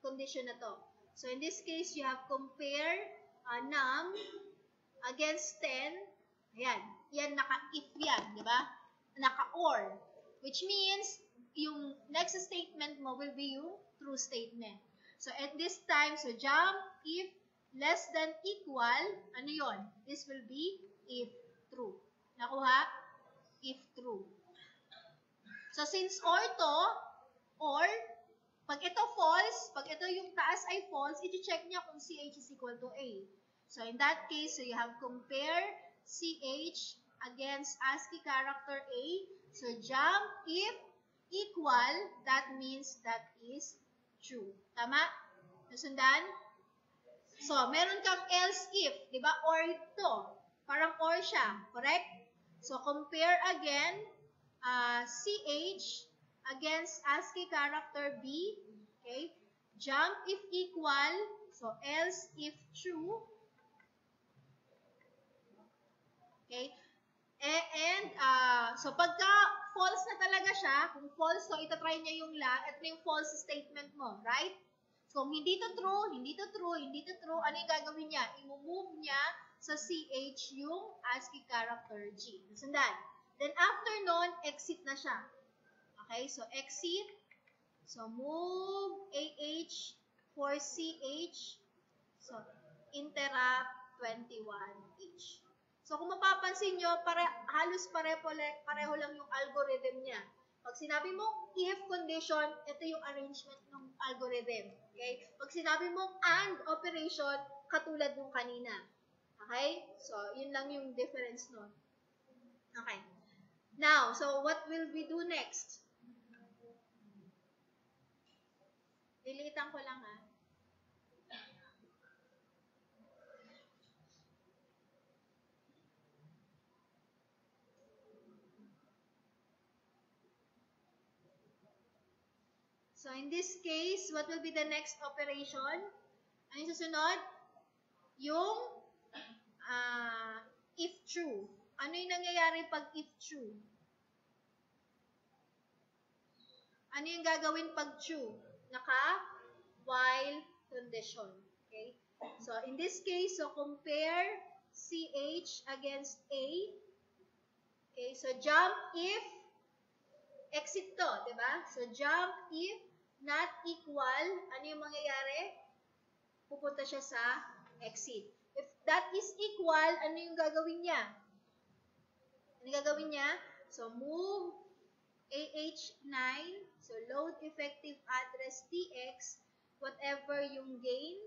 condition na to. So, in this case, you have compare num against 10. Ayan. Yan, naka-if yan, di ba? Naka-or. Which means, yung next statement mo will be yung true statement. So, at this time, so jump if less than equal, ano yon? This will be if true. Nakuha? If true. So, since or to, or, pag ito false, pag ito yung taas ay false, i-check niya kung CH is equal to A. So, in that case, so you have compare CH against ASCII character A. So, jump if equal, that means that is true. Tama? Nasundan? So, meron kang else if, di ba? Or ito. Parang or siya. Correct? So, compare again CH against ASCII character B. Okay? Jump if equal. So, else if true. Okay? And, so pagka false na talaga siya, kung false to, itatry niya yung ito yung false statement mo, right? So, kung hindi to true, hindi to true, hindi to true, ano yung gagawin niya? I-move niya sa CH yung ASCII character G. Nasundan. Then, after nun, exit na siya. Okay? So, exit. So, move AH for CH. So, interrupt 21H. So, kung mapapansin nyo, halos pareho lang yung algorithm niya. Pag sinabi mo if condition, ito yung arrangement ng algorithm. Okay? Pag sinabi mo and operation, katulad nung kanina. Okay? So, yun lang yung difference nun. Okay. Now, so what will we do next? Dilitan ko lang ha. So, in this case, what will be the next operation? Ano yung susunod? Yung if true. Ano yung nangyayari pag if true? Ano yung gagawin pag true? While condition. Okay? So, in this case, so compare CH against A. Okay? So, jump if exit to, di ba? So, jump if not equal, ano yung mangyayari? Pupunta siya sa exit. If that is equal, ano yung gagawin niya? Ano yung gagawin niya? So, move AH9, so load effective address TX, whatever yung gain,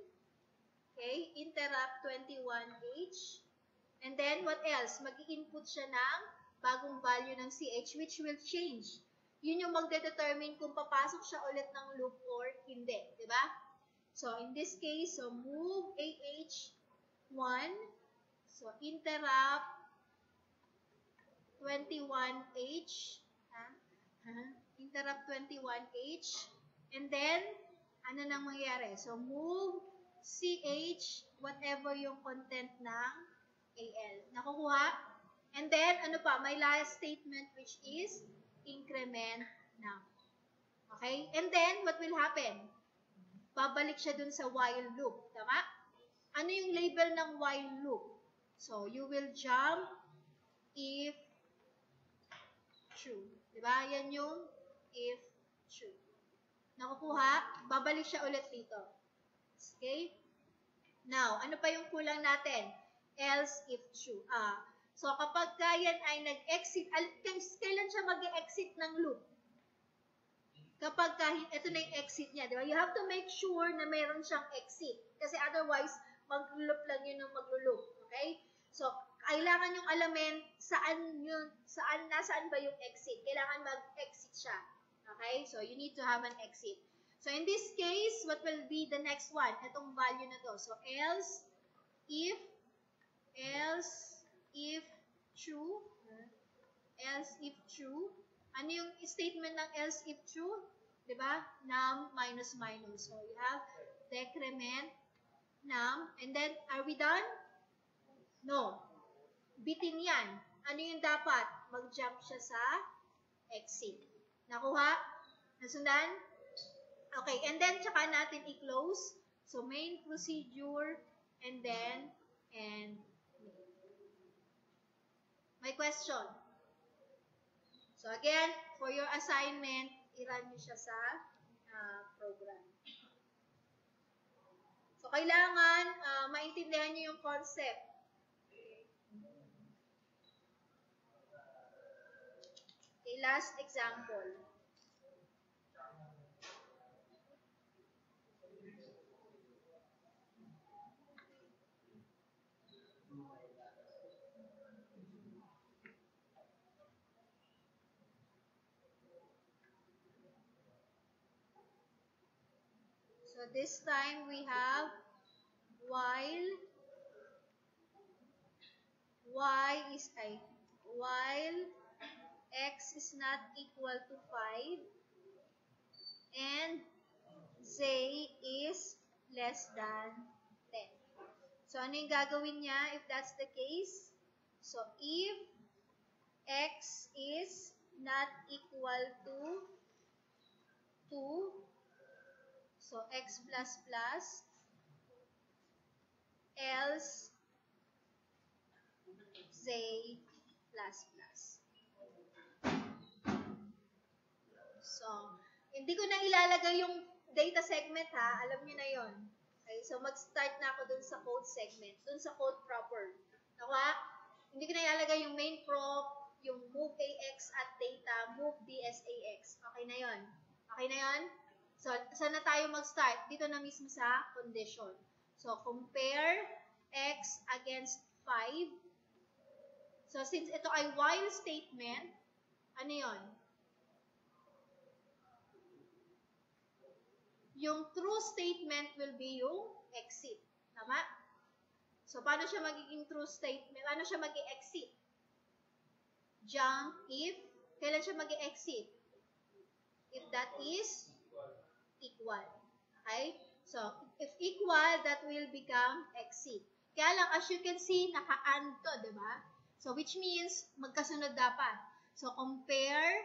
okay, interrupt 21H, and then what else? Mag-i-input siya ng bagong value ng CH, which will change. Yun yung magde-determine kung papasok siya ulit ng loop or hindi, di ba? So, in this case, so move AH1, so interrupt 21H, interrupt 21H, and then, ano nang mangyayari? So, move CH, whatever yung content ng AL. Nakukuha? And then, ano pa? My last statement, which is increment num. Okay? And then, what will happen? Babalik siya dun sa while loop. Tama? Ano yung label ng while loop? So, you will jump if true. Diba? Yan yung if true. Nakukuha? Babalik siya ulit dito. Okay? Now, ano pa yung kulang natin? Else if true. So, kapag yan ay nag-exit, kailan siya mag-exit ng loop? Kapag ito na yung exit niya, di ba? You have to make sure na mayroon siyang exit. Kasi otherwise, mag-loop lang yun ng mag-loop. Okay? So, kailangan yung alamin nasaan ba yung exit. Kailangan mag-exit siya. Okay? So, you need to have an exit. So, in this case, what will be the next one? Itong value na to. So, else if true, ano yung statement ng else if true? Diba? Num minus minus. So, you have decrement num. And then, are we done? No. Bitin yan. Ano yung dapat? Mag-jump siya sa exit. Nakuha? Nasundan? Okay. And then, tsaka natin i-close. So, main procedure, and then, and may question. So, again, for your assignment, i-run nyo siya sa program. So, kailangan maintindihan nyo yung concept. Okay, last example. So, this time we have while x is not equal to 5 and z is less than 10. So, ano yung gagawin niya if that's the case? So, if x is not equal to 2, so x plus plus, else z plus plus. So, hindi ko na ilalagay yung data segment ha. Alam niyo na yon. Okay, so mag-start na ako dun sa code segment. Dun sa code proper. Nakuha? Hindi ko na ilalagay yung main prop, yung move AX at data, move DSAX. Okay na yon. Okay na yon? So, saan na tayo mag-start? Dito na mismo sa condition. So, compare x against 5. So, since ito ay while statement, ano yon? Yung true statement will be yung exit. Tama? So, paano siya magiging true statement? Paano siya mag-exit? Jump if, kailan siya mag-exit? If that is equal. Okay? So, if equal, that will become exit. Kaya lang, as you can see, naka-and to, diba? So, which means, magkasunod dapat. So, compare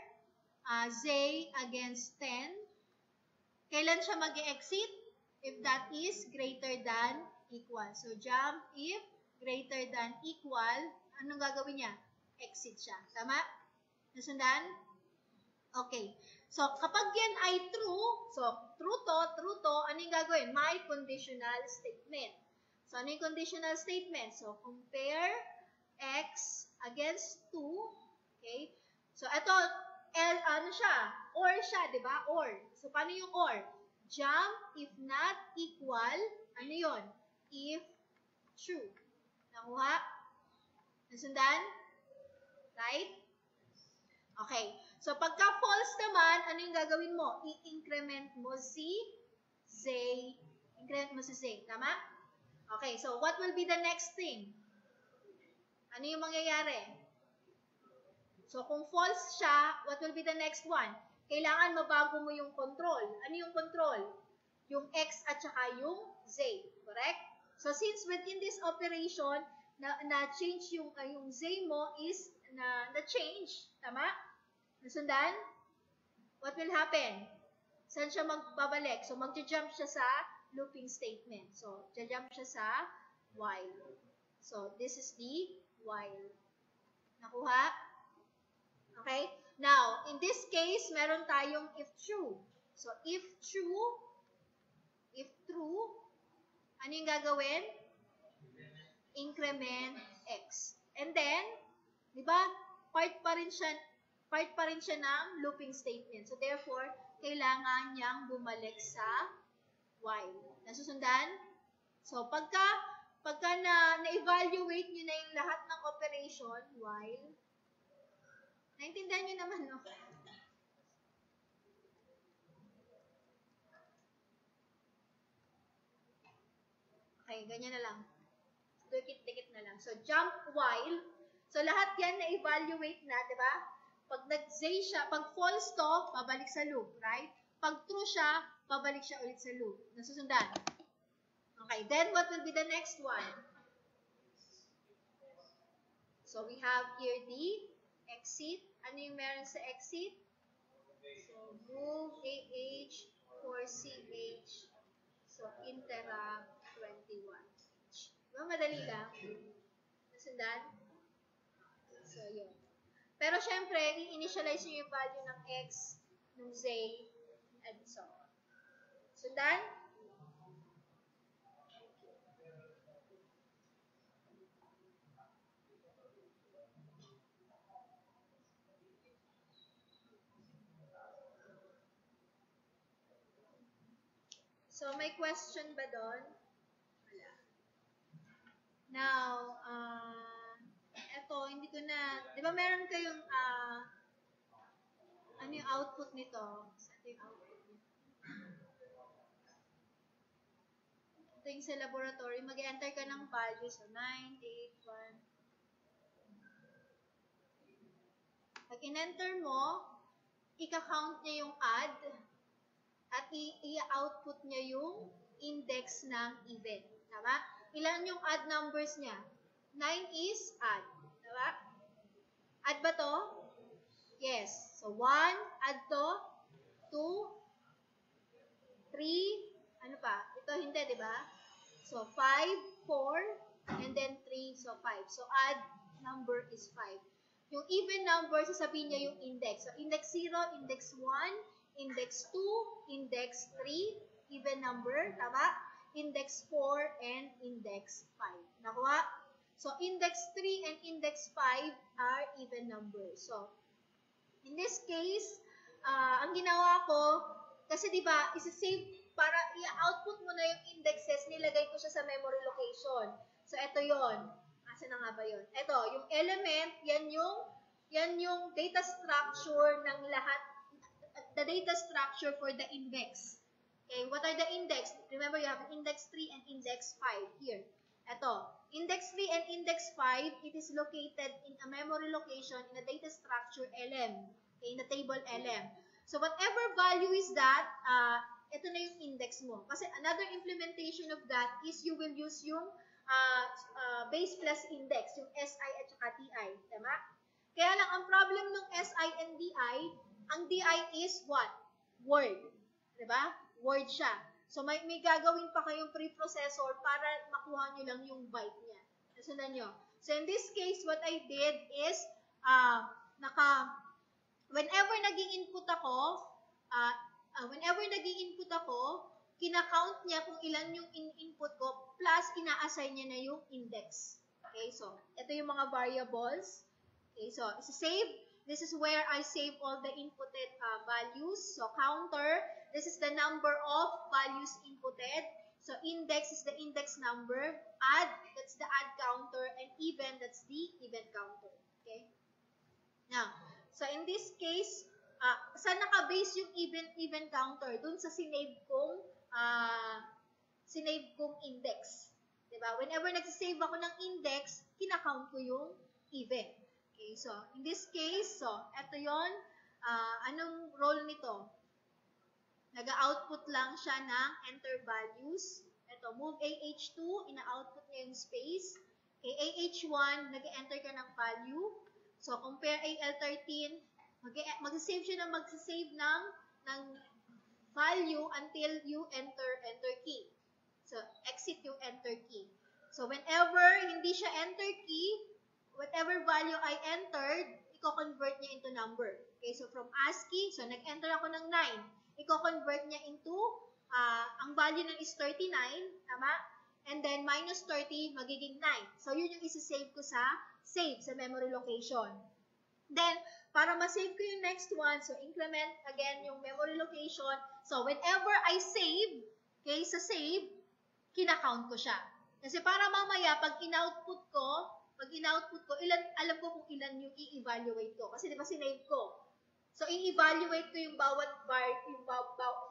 z against 10. Kailan siya mag-exit? If that is greater than equal. So, jump if greater than equal, anong gagawin niya? Exit siya. Tama? Nasundan? Okay. So, kapag yan ay true, so, true to, ano yung gagawin? May conditional statement. So, ano yung conditional statement? So, compare x against 2. Okay? So, ito, ano siya? Or siya, di ba? Or. So, paano yung or? Jump if not equal, ano yun? If true. Nakuha? Nasundan? Right? Okay. So, pagka false naman, ano yung gagawin mo? I-increment mo si Z. Increment mo si Z. Tama? Okay. So, what will be the next thing? Ano yung mangyayari? So, kung false siya, what will be the next one? Kailangan mabago mo yung control. Ano yung control? Yung X at saka yung Z. Correct? So, since within this operation, na-change yung Z mo is na-change. Tama? Nasundan? What will happen? Saan siya magbabalik? So, mag-jump siya sa looping statement. So, jump siya sa while. So, this is the while. Nakuha? Okay? Now, in this case, meron tayong if true. So, if true, ano yung gagawin? Increment x. And then, di ba, part pa rin siya ng looping statement. So, therefore, kailangan niyang bumalik sa while. Nasusundan? So, pagka na-evaluate niyo na yung lahat ng operation, while, naintindihan niyo naman, no? Okay, ganyan na lang. Dikit-dikit na lang. So, jump while. So, lahat yan na-evaluate na, di ba? Pag nag-Z siya, pag false to, pabalik sa loop, right? Pag true siya, pabalik siya ulit sa loop. Nasusundan? Okay, then what will be the next one? So, we have here the exit. Ano yung meron sa exit? So, move AH for CH. So, interrupt 21. Diba madali lang? Nasundan? So, yun. Pero syempre, i-initialize nyo yung value ng x, ng z, and so on. Sundan? So, may question ba doon? Wala. Now, eto, hindi ko na, di ba meron kayong, ano yung output nito? Saan yung output nito? Ito yung sa laboratory, mag-enter ka ng value. So, 9, 8, 1. Pag in-enter mo, ika-count niya yung add, at i-output niya yung index ng event. Tama? Ilan yung add numbers niya? 9 is add. Tama? Add ba to? Yes. So, 1, add to, 2, 3, ano pa? Ito hindi, di ba? So, 5, 4, and then 3, so 5. So, add number is 5. Yung even number, sasabihin niya yung index. So, index 0, index 1, index 2, index 3, even number, tama? Index 4, and index 5. Nakuha? So, index 3 and index 5 are even numbers. So, in this case, ang ginawa ko, kasi di ba, isa-save, para i-output mo na yung indexes, nilagay ko siya sa memory location. So, ito yon. Asa na nga ba yun? Ito, yung element, yan yung data structure ng lahat, the data structure for the index. Okay, what are the index? Remember, you have index 3 and index 5 here. Ito, index 3 and index 5, it is located in a memory location in a data structure LM. Okay, in the table LM. So, whatever value is that, ito na yung index mo. Kasi another implementation of that is you will use yung base plus index, yung SI at saka TI. Tama? Kaya lang, ang problem ng SI and DI, ang DI is what? Word. Diba? Word siya. So, may gagawin pa kayong preprocessor para makuha nyo lang yung byte niya. Nasundan nyo. So, in this case, what I did is, whenever naging input ako, kina-count niya kung ilan yung input ko, plus ina-assign niya na yung index. Okay, so, ito yung mga variables. Okay, so, save. This is where I save all the inputted values. So, counter, this is the number of values inputted. So, index is the index number. Add, that's the add counter. And even, that's the even counter. Okay? Now, so in this case, saan naka-base yung even counter? Dun sa sinave kong index. Diba? Whenever nagsisave ako ng index, kinakount ko yung even. Okay, so in this case, so eto yon. Anong role nito? Nag-output lang siya ng enter values. Ito, move AH2, ina-output niya yung space. Okay, AH1, nag-enter ka ng value. So, compare AL13, mag-save siya ng ng value until you enter key. So, exit yung enter key. So, whenever hindi siya enter key, whatever value I entered, i-convert niya into number. Okay, so from ASCII, so nag-enter ako ng 9. I-convert niya into, ang value nun is 39, tama? And then minus 30, magiging 9. So, yun yung isi-save ko sa memory location. Then, para ma-save ko yung next one, so increment again yung memory location. So, whenever I save, okay, sa save, kina-count ko siya. Kasi para mamaya, pag in-output ko, alam ko kung ilan yung i-evaluate ko. Kasi di ba sinave ko? So, i-evaluate ko yung bawat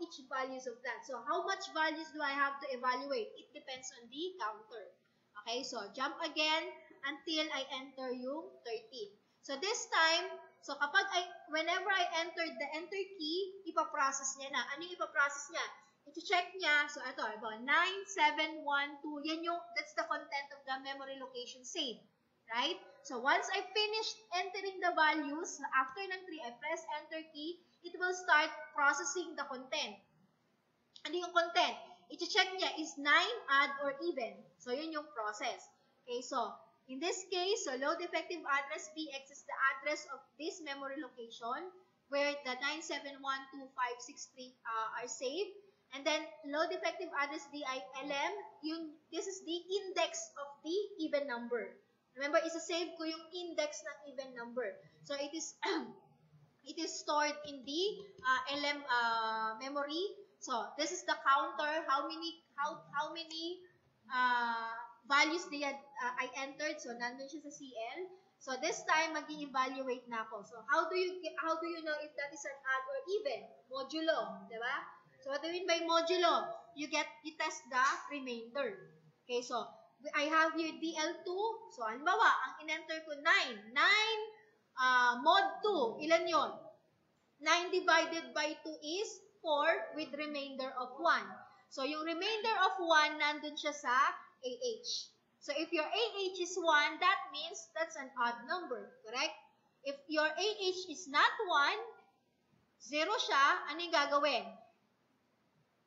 each values of that. So, how much values do I have to evaluate? It depends on the counter. Okay, so jump again until I enter yung 13. So, this time, so whenever I entered the enter key, ipaprocess niya na. Ano yung ipaprocess niya? I-check niya. So, ito, 9712, that's the content of the memory location saved. Right? So, once I finished entering the values, after ng 3, I press enter key, it will start processing the content. Ano yung content? I-check niya, is 9, add, or even. So, yun yung process. Okay, so, in this case, so load effective address BX is the address of this memory location where the 9712563 are saved. And then, load effective address DILM, this is the index of the even number. Remember, isa-save ko yung index ng even number. So, it is stored in the LM memory. So, this is the counter, how many values I entered. So, nandun siya sa CL. So, this time, mag-i-evaluate na ako. So, how do you know if that is an add or even? Modulo, di ba? So, what do you mean by modulo? You test the remainder. Okay, so, I have here DL2. So, halimbawa, ang in-enter ko 9. 9 mod 2. Ilan yon? 9 divided by 2 is 4 with remainder of 1. So, yung remainder of 1, nandun siya sa AH. So, if your AH is 1, that means that's an odd number. Correct? If your AH is not 1, 0 siya, ano yung gagawin?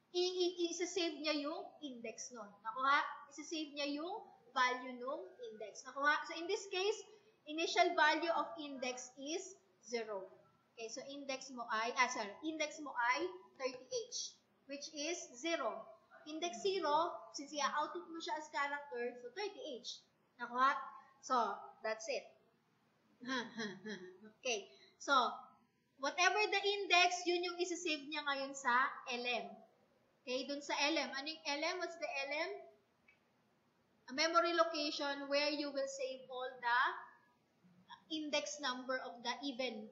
Isa-save niya yung index nun. Nakuha? Isa-save niya yung value nung index. Nakuha? So, in this case, initial value of index is 0. Okay, so index mo ay 30H, which is 0. Index 0, since i-output mo siya as character, so 30H. Nakuha? So, that's it. Okay, so, whatever the index, yun yung isa-save niya ngayon sa LM. Okay, dun sa LM. Ano yung LM? What's the LM? A memory location where you will save all the index number of the even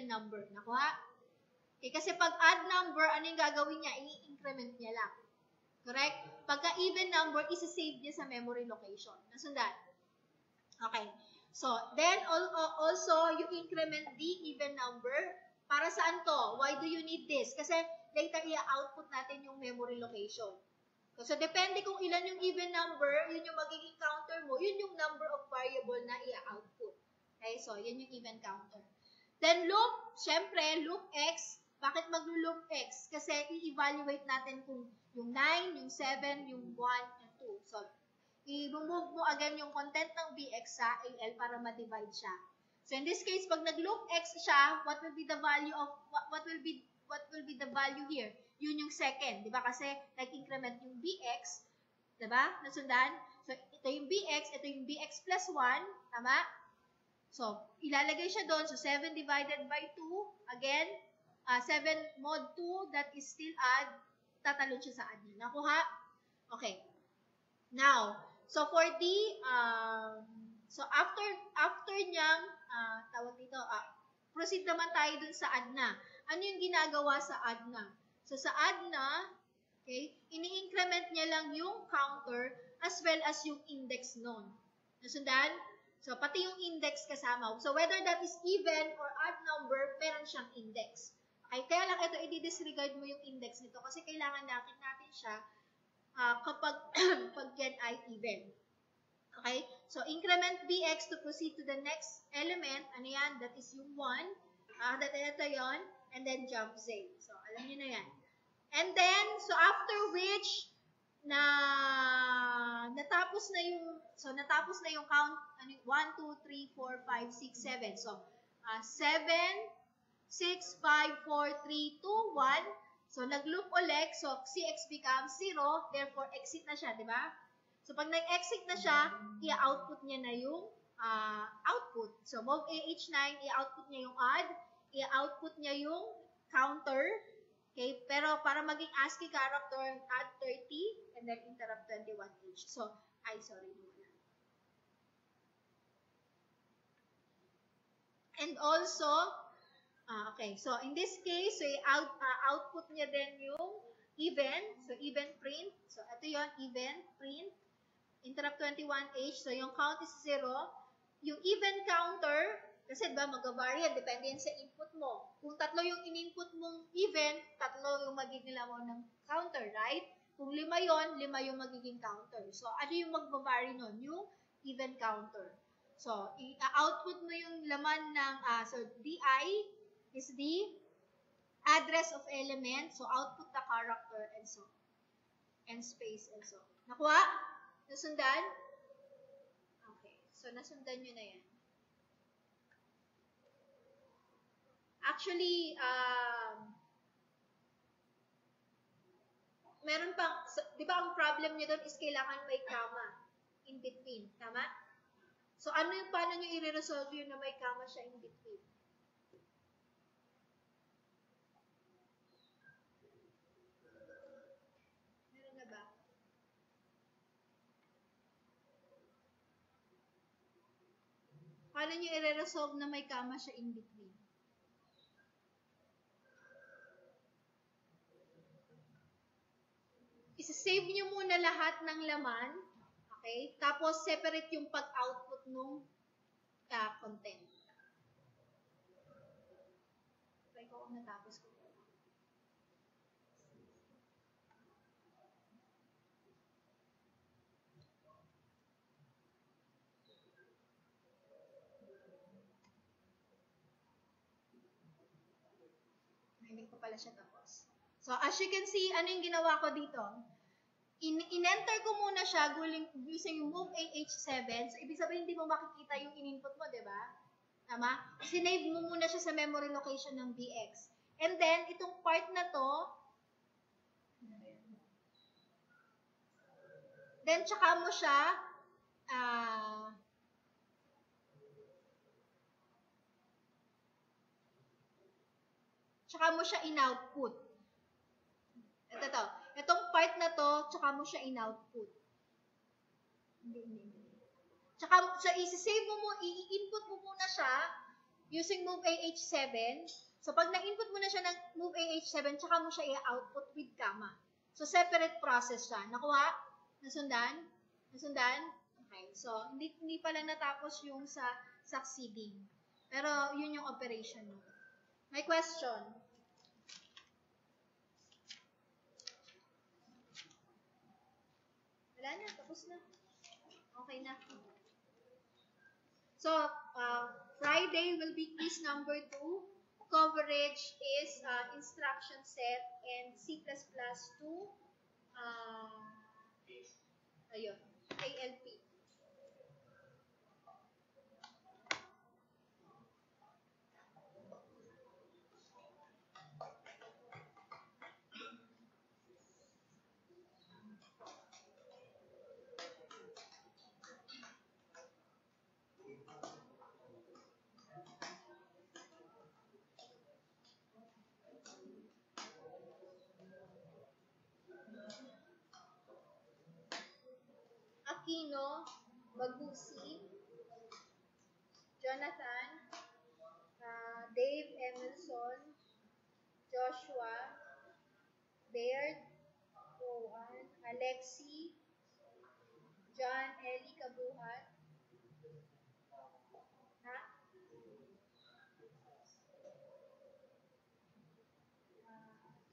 number. Nakuha? Okay, kasi pag odd number, ano yung gagawin niya? I-increment niya lang. Correct? Pagka even number, isa-save niya sa memory location. Nasundan? Okay. So, then also, you increment the even number. Para saan to? Why do you need this? Kasi later, i-output natin yung memory location. So, depende kung ilan yung even number, yun yung magiging counter mo, yun yung number of variable na i-output. Okay? So, yun yung even counter. Then, loop. Siyempre, loop X. Bakit mag-loop X? Kasi i-evaluate natin kung yung 9, yung 7, yung 1, and 2. So, i-move mo again yung content ng BX sa AL para ma-divide siya. So in this case, pag nag-loop x siya, what will be the value of, what will be the value here? Yun yung second, di ba? Kasi nag-increment yung bx, di ba? Nasundan? So ito yung bx, ito yung bx plus 1, tama? So, ilalagay siya doon. So, 7 divided by 2. Again, 7 mod 2, that is still add. Tatalon siya sa add niya. Nakuha? Okay. Now, so for the, so after niyang, tawag dito, proceed naman tayo dun sa add na. Ano yung ginagawa sa add na? So, sa add na, okay, ini-increment niya lang yung counter as well as yung index nun. Nasundan? So, pati yung index kasama. So, whether that is even or odd number, meron siyang index. Okay? Kaya lang ito, i-disregard mo yung index nito kasi kailangan natin siya kapag pag yan ay even. Okay? So, increment bx to proceed to the next element. Ano yan? That is yung 1. Ito yon. And then jump z. So, alam niyo na yan. And then, so after which, natapos na yung count, 1, 2, 3, 4, 5, 6, 7. So, 7, 6, 5, 4, 3, 2, 1. So, nag-loop ulit. So, cx becomes 0. Therefore, exit na siya, di ba? So, pag nag-exit na siya, i-output niya na yung output. So, move AH9, i-output niya yung add. I-output niya yung counter. Okay, pero para maging ASCII character, add 30 and then interrupt 21H. So, sorry. And also, okay, so in this case, so output niya din yung even. So, even print. So, ito yon even print. Interrupt 21H. So, yung count is 0. Yung even counter, kasi diba, mag-vary yan, depende yan sa input mo. Kung tatlo yung in-input mong even, tatlo yung magiging laman ng counter, right? Kung 5 yon, 5 yung magiging counter. So, ano yung mag-vary nun? Yung even counter. So, i-output mo yung laman ng, so, DI is the address of element. So, output the character and so, and space and so. Nakuha? Nasundan? Okay. So, nasundan nyo na yan. Actually, meron pang, di ba ang problem niyo doon is kailangan may comma in between. Tama? So, paano nyo i-resolve yun na may comma siya in between? Meron na ba? Paano nyo i-resolve na may comma siya in between? Isa-save nyo muna lahat ng laman. Okay? Tapos, separate yung pag-output nung content. Try ko kung natapos ko. Hindi ko pala siya tapos. So, as you can see, ano yung ginawa ko dito? In-enter ko muna siya using yung move AH7. So, ibig sabihin, hindi mo makikita yung in-input mo, di ba? Tama? Sinave mo muna siya sa memory location ng BX. And then, itong part na to, then, tsaka mo siya, in-output. Ito. Itong part na to, tsaka mo siya in-output. Tsaka, so, i-save mo, i-input mo muna siya using move AH7. So, pag na-input mo na siya ng move AH7, tsaka mo siya i-output with comma. So, separate process siya. Nakuha? Nasundan? Nasundan? Okay. So, hindi pa lang natapos yung sa succeeding. Pero, yun yung operation mo. May question? Wala na, tapos na. Okay na. So, Friday will be quiz number 2. Coverage is instruction set and C++2. ALP. Magusi, Jonathan, Dave Emerson, Joshua, Baird, Rowan, Alexi, John Eli Kabuhat, ha?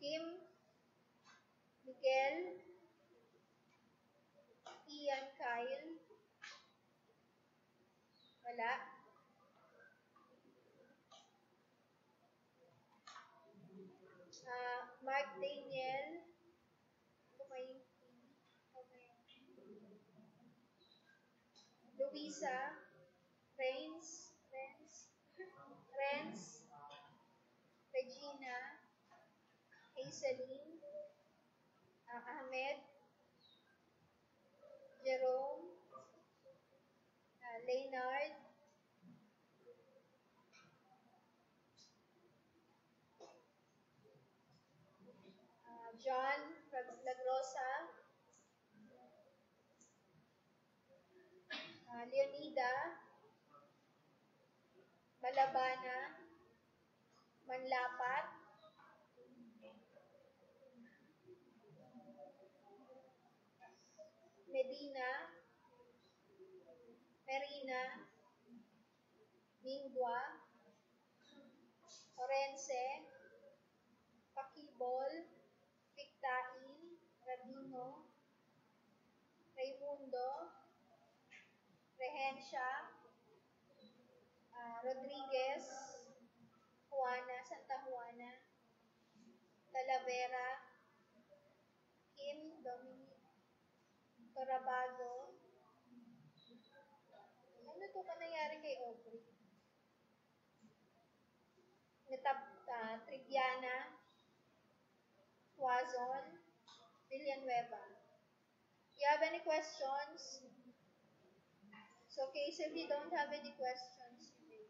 Kim, Miguel, Ian Kyle, wala. Mark Daniel, Luisa, Renz, Regina, Hazeline, Ahmed, Jerome, Leonard, John Lagrosa, Leonida, Malabana, Manlapat, Medina, Merina, Mingwa, Orense, Pakibol, Pictain, Radino, Raimundo, Rehencia, Rodriguez, Juana, Santa Juana, Talavera, Kim, Dominic, Torabago. Ano to ka nangyari kay Aubrey? Triviana, Tuazon, Villanueva. Do you have any questions? So, okay, so if you don't have any questions, you may.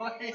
Okay,